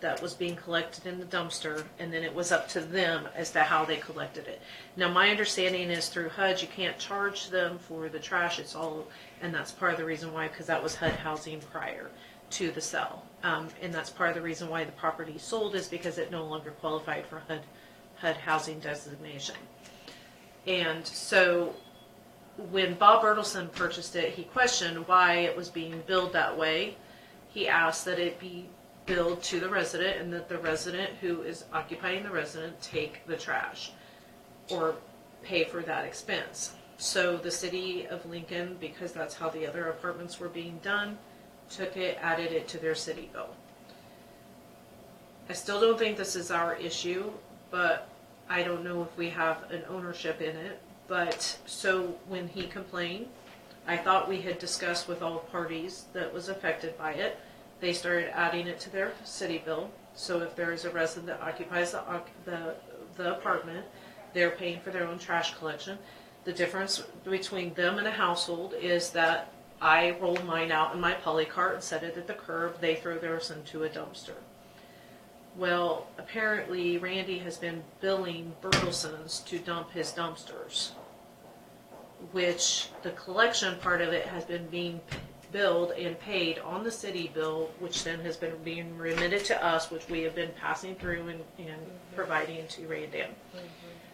that was being collected in the dumpster, and then it was up to them as to how they collected it. Now, my understanding is through HUD, you can't charge them for the trash. It's all, and that's part of the reason why, because that was HUD housing prior to the sale. And that's part of the reason why the property sold, is because it no longer qualified for HUD housing designation. And so when Bob Bertelson purchased it, he questioned why it was being billed that way. He asked that it be billed to the resident, and that the resident who is occupying the resident take the trash or pay for that expense. So the city of Lincoln, because that's how the other apartments were being done, took it, added it to their city bill. I still don't think this is our issue, but I don't know if we have an ownership in it. But so when he complained, I thought we had discussed with all parties that was affected by it. They started adding it to their city bill. So if there is a resident that occupies the apartment, they're paying for their own trash collection. The difference between them and a household is that I roll mine out in my poly cart and set it at the curb. They throw theirs into a dumpster. Well, apparently Randy has been billing Bertelson's to dump his dumpsters, which the collection part of it has been being billed and paid on the city bill, which then has been being remitted to us, which we have been passing through and providing to Randy.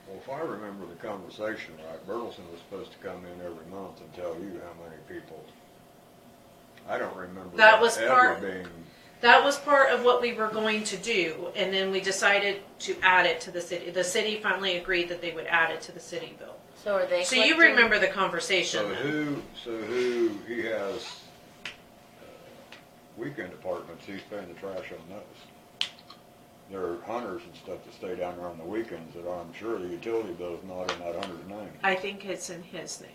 Well, if I remember the conversation right, Bertelson was supposed to come in every month and tell you how many people. I don't remember That was ever being. That was part of what we were going to do, and then we decided to add it to the city. The city finally agreed that they would add it to the city bill. So are they? So you remember the conversation? So who he has weekend apartments? He's paying the trash on those. There are hunters and stuff that stay down there on the weekends that I'm sure the utility bill is not in that 190. I think it's in his name.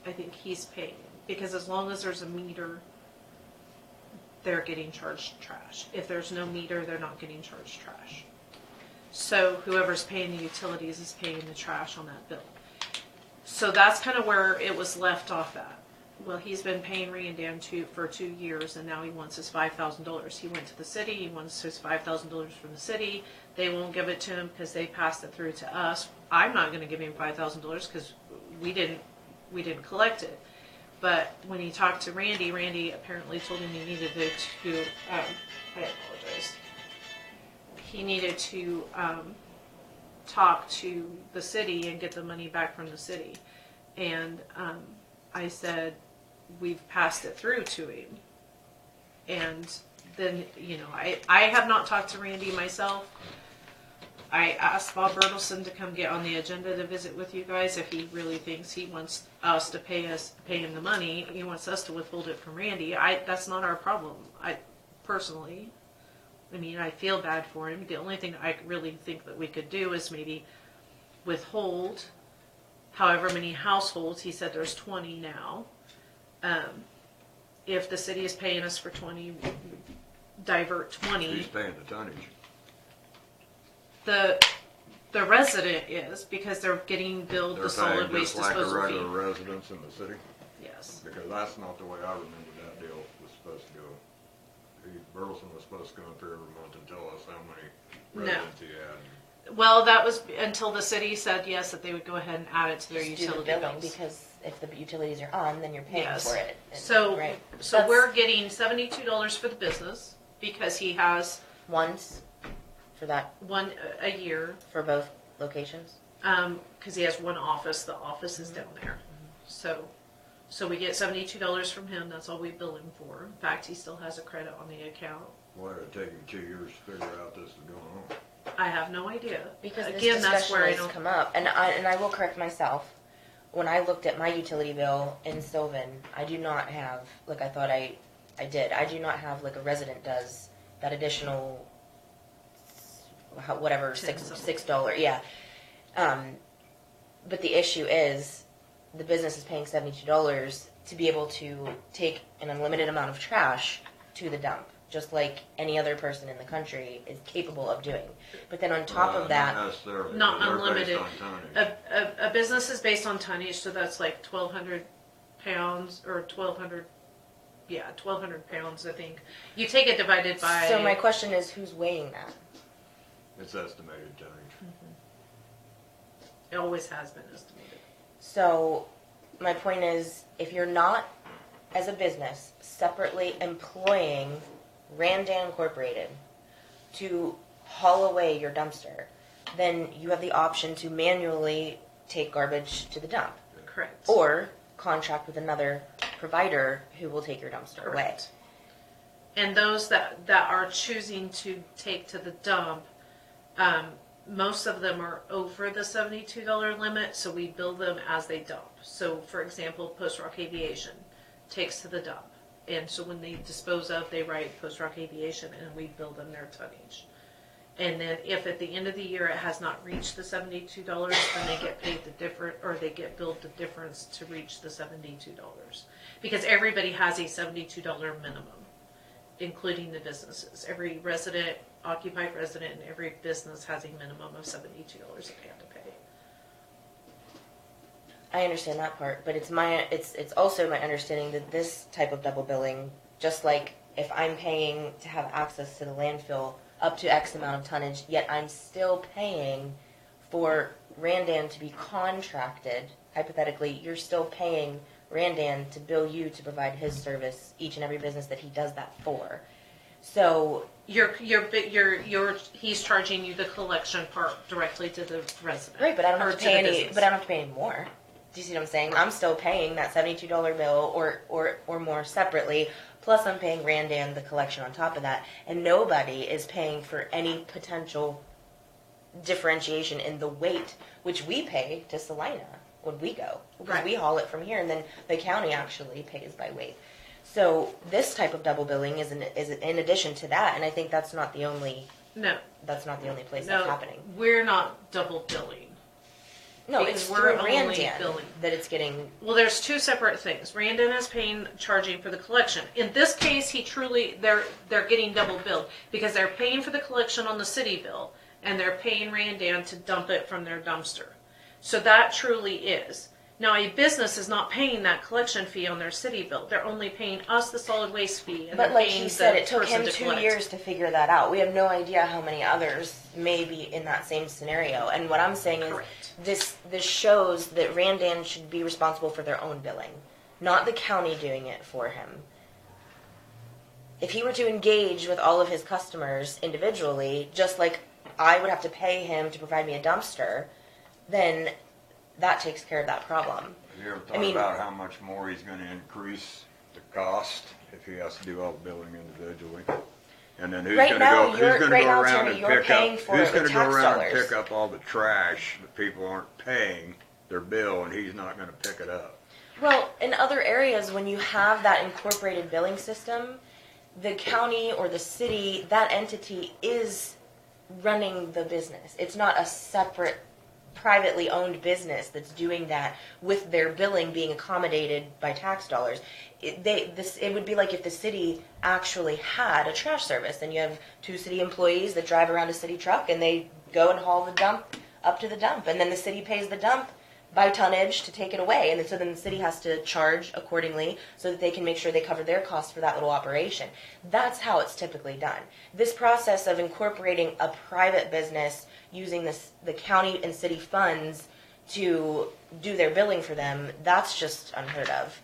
I think he's paying, because as long as there's a meter, they're getting charged trash. If there's no meter, they're not getting charged trash. So whoever's paying the utilities is paying the trash on that bill. So that's kind of where it was left off at. Well, he's been paying Randan for 2 years, and now he wants his $5,000. He went to the city. He wants his $5,000 from the city. They won't give it to him because they passed it through to us. I'm not going to give him $5,000 because we didn't collect it. But when he talked to Randy, Randy apparently told him he needed to. I apologize. He needed to talk to the city and get the money back from the city, and I said, we've passed it through to him. And then, I have not talked to Randy myself. I asked Bob Bertelson to come get on the agenda to visit with you guys if he really thinks he wants us to pay him the money. He wants us to withhold it from Randy. That's not our problem. Personally, I feel bad for him. The only thing I really think that we could do is maybe withhold however many households. He said there's 20 now. If the city is paying us for 20, divert 20. He's paying the tonnage. The resident is, because they're getting billed the solid waste disposal fee. They're paying just like the regular residents in the city? Yes. Because that's not the way I remember that deal was supposed to go. Burleson was supposed to come up here every month and tell us how many residents he had. Well, that was until the city said yes, that they would go ahead and add it to their Just utility do the billing, bills. because if the utilities are on, then you're paying Yes. for it. And- So, right. so That's we're getting $72 for the business because he has once for that one a year. for both locations. Because he has one office. The office is down there. So we get $72 from him. That's all we bill him for. In fact, he still has a credit on the account. Why did it take him 2 years to figure out this is going on? I have no idea. Because this Again, that's discussion where I has don't. come up, and I will correct myself. When I looked at my utility bill in Sylvan, I do not have, like I thought I did. I do not have like a resident does that additional, whatever, $6, yeah. But the issue is, the business is paying $72 to be able to take an unlimited amount of trash to the dump, just like any other person in the country is capable of doing. But then on top of that, Not necessarily. Not They're unlimited. based on tonnage. A business is based on tonnage, so that's like 1,200 pounds or 1,200. Yeah, 1,200 pounds. I think you take it divided by. so my question is, who's weighing that? It's estimated tonnage. It always has been estimated. So, my point is, if you're not, as a business, separately employing Randan Incorporated to haul away your dumpster, then you have the option to manually take garbage to the dump. Correct. Or contract with another provider who will take your dumpster away. Correct. And those that are choosing to take to the dump, most of them are over the $72 limit, so we bill them as they dump. So, for example, Post Rock Aviation takes to the dump. And so when they dispose of, they write Post Rock Aviation and we bill them their tonnage. And then if at the end of the year it has not reached the $72, then they get paid the different, or they get billed the difference to reach the $72. Because everybody has a $72 minimum, including the businesses. Every resident, occupied resident, and every business has a minimum of $72 that they have to pay. I understand that part, but it's also my understanding that this type of double billing, just like if I'm paying to have access to the landfill up to X amount of tonnage, yet I'm still paying for Randan to be contracted, hypothetically, you're still paying Randan to bill you to provide his service, each and every business that he does that for. So he's charging you the collection part directly to the resident. right, but I don't have or to pay any. business. But I don't have to pay any more. Do you see what I'm saying? I'm still paying that $72 bill or more separately. Plus, I'm paying Randan the collection on top of that, and nobody is paying for any potential differentiation in the weight, which we pay to Salina when we go, because Right. we haul it from here, and then the county actually pays by weight. So this type of double billing is in addition to that, and I think that's not the only place that's happening. We're not double billing. No, because it's we're through only Randan billing. that it's getting. Well, there's two separate things. Randan is charging for the collection. In this case, they're getting double billed because they're paying for the collection on the city bill and they're paying Randan to dump it from their dumpster. So that truly is. Now, a business is not paying that collection fee on their city bill. They're only paying us the solid waste fee, and But they're like paying he said, the it took person him to 2 collect. years to figure that out. We have no idea how many others may be in that same scenario. And what I'm saying is, Correct. this shows that Randan should be responsible for their own billing, not the county doing it for him. If he were to engage with all of his customers individually, just like I would have to pay him to provide me a dumpster, then that takes care of that problem. Have you ever thought about how much more he's gonna increase the cost if he has to do all the billing individually? And then who's Right gonna now, go, you're- who's gonna right go now, around Tammy, and you're pick paying up, for who's it gonna with go tax around and dollars. pick up all the trash that people aren't paying their bill and he's not gonna pick it up? Well, in other areas, when you have that incorporated billing system, the county or the city, that entity is running the business. It's not a separate, privately owned business that's doing that with their billing being accommodated by tax dollars. It would be like if the city actually had a trash service, and you have 2 city employees that drive around a city truck and they go and haul the dump up to the dump, and then the city pays the dump by tonnage to take it away, and so then the city has to charge accordingly so that they can make sure they cover their costs for that little operation. That's how it's typically done. This process of incorporating a private business using the county and city funds to do their billing for them, that's just unheard of.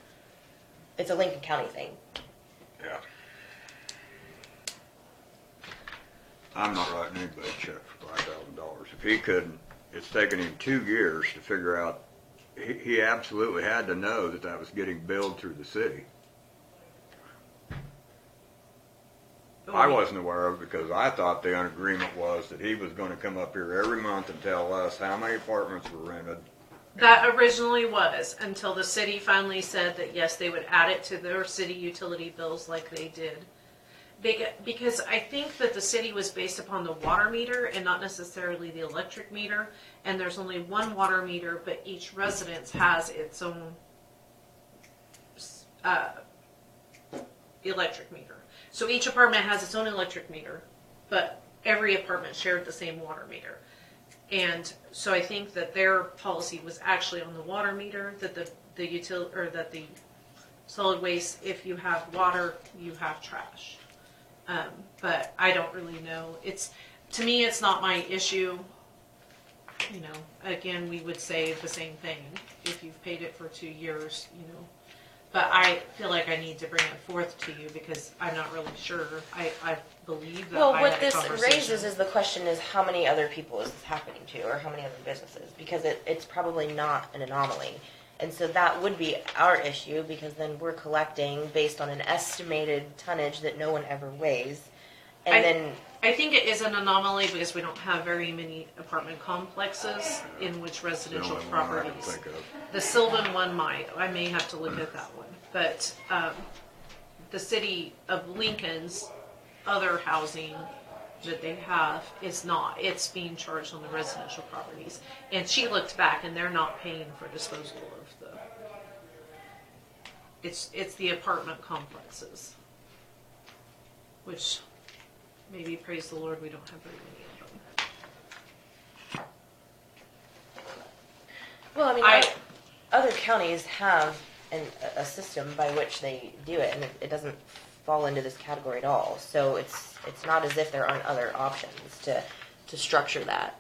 It's a Lincoln County thing. Yeah. I'm not writing anybody a check for $5,000. If he couldn't, it's taken him 2 years to figure out, he absolutely had to know that that was getting billed through the city. I wasn't aware of it because I thought the agreement was that he was gonna come up here every month and tell us how many apartments were rented. That originally was, until the city finally said that yes, they would add it to their city utility bills like they did. Because I think that the city was based upon the water meter and not necessarily the electric meter, and there's only one water meter, but each residence has its own electric meter. So each apartment has its own electric meter, but every apartment shared the same water meter. And so I think that their policy was actually on the water meter, that that the solid waste, if you have water, you have trash. But I don't really know. To me, it's not my issue. You know, again, we would say the same thing if you've paid it for 2 years, you know. But I feel like I need to bring it forth to you because I'm not really sure. I believe that Well, I what had a this conversation. raises is the question is how many other people is this happening to, or how many other businesses? Because it's probably not an anomaly. And so that would be our issue, because then we're collecting based on an estimated tonnage that no one ever weighs. And I think it is an anomaly because we don't have very many apartment complexes in which residential The only one I can properties. think of. The Sylvan one might. I may have to look at that one. But the city of Lincoln's other housing that they have is not. It's being charged on the residential properties. And she looked back, and they're not paying for disposal of the. It's the apartment complexes, which maybe, praise the Lord, we don't have very many of them. well, I mean, I- other counties have a system by which they do it, and it doesn't fall into this category at all. So it's not as if there aren't other options to structure that.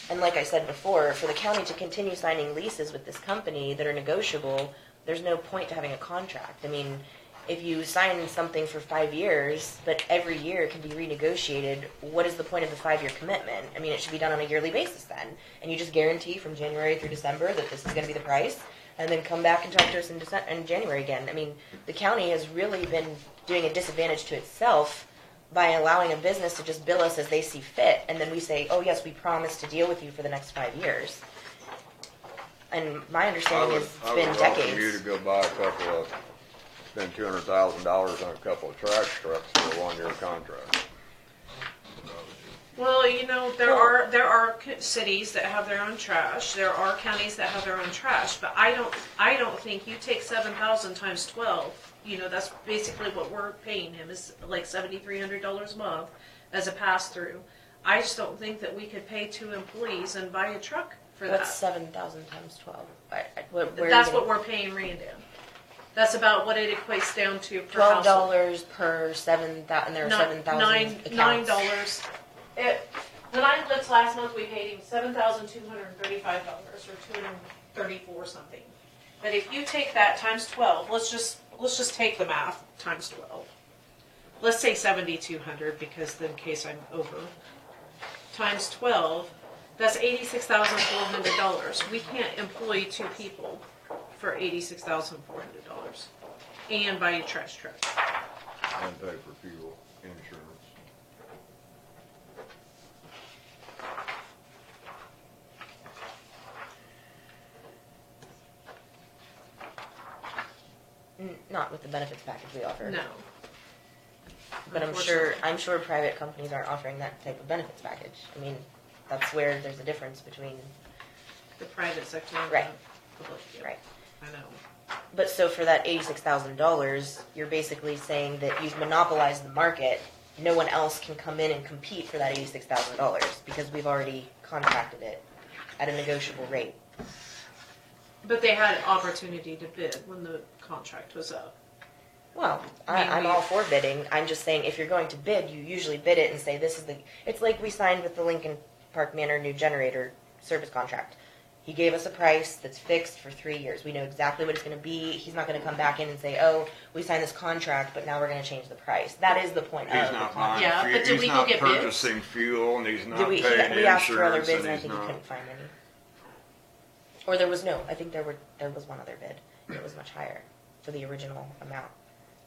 And like I said before, for the county to continue signing leases with this company that are negotiable, there's no point to having a contract. I mean, if you sign something for 5 years, but every year it can be renegotiated, what is the point of the 5-year commitment? I mean, it should be done on a yearly basis then. And you just guarantee from January through December that this is going to be the price, and then come back and talk to us in January again. I mean, the county has really been doing a disadvantage to itself by allowing a business to just bill us as they see fit, and then we say, oh yes, we promise to deal with you for the next 5 years. And my understanding is it's been I would welcome you to decades. go buy a couple of, spend $200,000 on a couple of trash trucks for a 1-year contract. Well, you know, there are cities that have their own trash. There are counties that have their own trash. But I don't think you take 7,000 times 12. You know, that's basically what we're paying him is like $7,300 a month as a pass through. I just don't think that we could pay 2 employees and buy a truck for What's that. 7,000 times 12? Where are you That's getting- what we're paying Randan. That's about what it equates down to per $12 household. per 7,000, and there are 7,000 accounts. $9. When I looked last month, we paid him $7,235 or $234 something. But if you take that times 12, let's just take the math times 12. Let's say 7,200 because in case I'm over. Times 12, that's $86,400. We can't employ 2 people for $86,400 and buy a trash truck. And pay for fuel, insurance. Not with the benefits package we offer. No. But I'm sure private companies aren't offering that type of benefits package. I mean, that's where there's a difference between. The private sector. And Right. the public. Yeah, Right. I know. But so for that $86,000, you're basically saying that you've monopolized the market. No one else can come in and compete for that $86,000 because we've already contracted it at a negotiable rate. But they had an opportunity to bid when the contract was up. Well, I mean, I'm we- all for bidding. I'm just saying if you're going to bid, you usually bid it and say this is the. It's like we signed with the Lincoln Park Manor new generator service contract. He gave us a price that's fixed for 3 years. We know exactly what it's going to be. He's not going to come back in and say, "Oh, we signed this contract, but now we're going to change the price." That is the point He's of the not contract. buying Yeah, fuel, but did he's we go not get bids? purchasing fuel, and he's not Did we paying asked for other insurance, bids, and I and think he's he not. couldn't find any. Or there was no. I think there was one other bid. It was much higher for the original amount.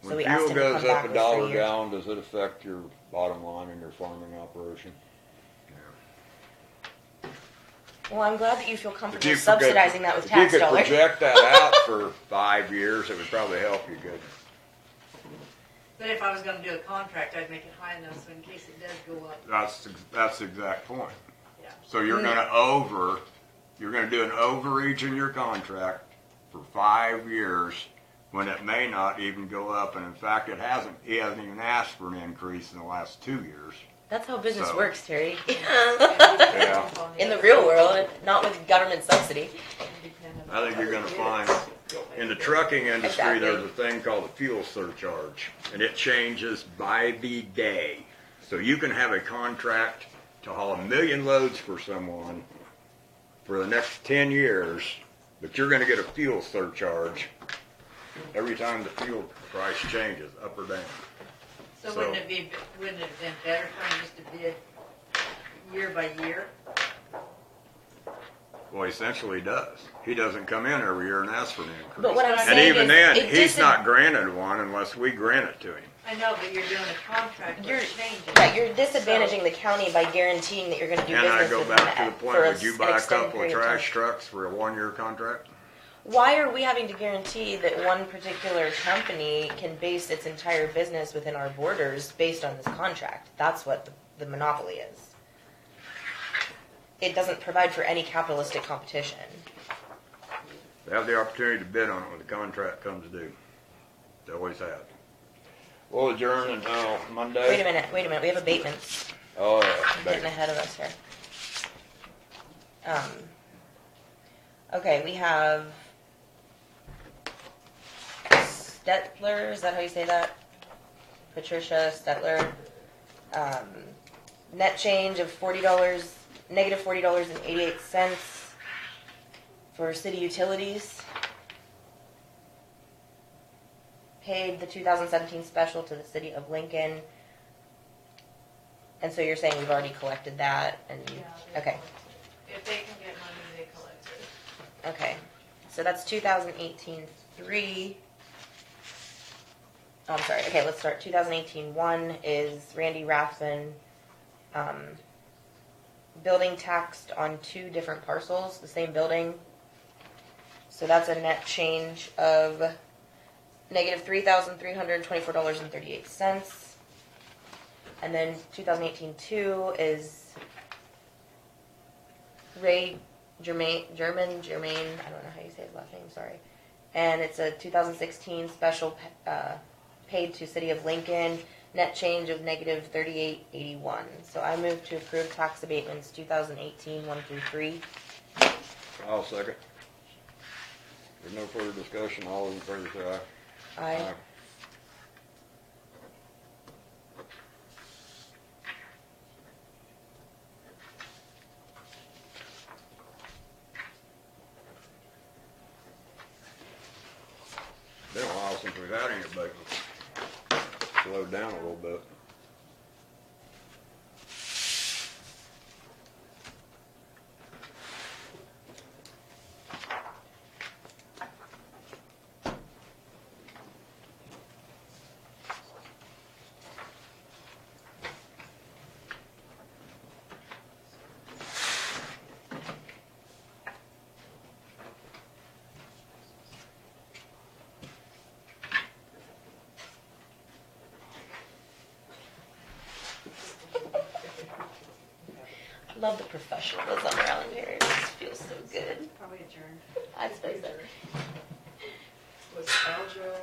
So When we asked fuel him to goes come back up a with dollar 3 a years. gallon, does it affect your bottom line in your farming operation? Well, I'm glad that you feel If comfortable you could- subsidizing that with if tax you could dollars. project that out for 5 years, it would probably help you good. But if I was gonna do a contract, I'd make it high enough so in case it does go up, That's the exact point. yeah. So you're gonna do an overreach in your contract for 5 years when it may not even go up, and in fact, he hasn't even asked for an increase in the last 2 years. That's how business So- works, Terry. Yeah. In the real world, not with government subsidy. I think you're gonna find, in the trucking industry, Exactly. there's a thing called a fuel surcharge, and it changes by the day. So you can have a contract to haul 1 million loads for someone for the next 10 years, but you're gonna get a fuel surcharge every time the fuel price changes, up or down. So So- wouldn't it have been better for him just to bid year by year? Well, essentially he does. He doesn't come in every year and ask for an increase. But what I'm And saying even is, then, it he's doesn't- not granted one unless we grant it to him. I know, but you're doing a contract You're where it changes. right. You're disadvantaging the county by guaranteeing that you're going to do And I business go with back to them the point, for would you an buy a extended couple of period of time. trash trucks for a 1-year contract? Why are we having to guarantee that one particular company can base its entire business within our borders based on this contract? That's what the monopoly is. It doesn't provide for any capitalistic competition. They have the opportunity to bid on it when the contract comes due. They always have. We'll adjourn until Monday. Wait a minute. We have abatements. Oh, You're yeah. getting ahead of us here. Okay, we have Stetler, is that how you say that? Patricia Stetler. Net change of $40, negative $40.88 for city utilities. Paid the 2017 special to the city of Lincoln. And so you're saying we've already collected that and, okay. If they can get money, they collect it. Okay, so that's 2018-3. Oh, I'm sorry. Okay, let's start. 2018-1 is Randy Rathman building taxed on 2 different parcels, the same building. So that's a net change of negative $3,324.38. And then 2018-2 is Ray Germain, I don't know how you say his last name, sorry. And it's a 2016 special paid to City of Lincoln, net change of negative $38.81. So I move to approve tax abatements 2018 1 through 3. I'll second. There's no further discussion, all in favor say aye. I Been a while since we've had any abatement. Slowed down a little bit. love the professionalism around here. It just feels so good. Probably adjourned. I suppose so. Was Aljo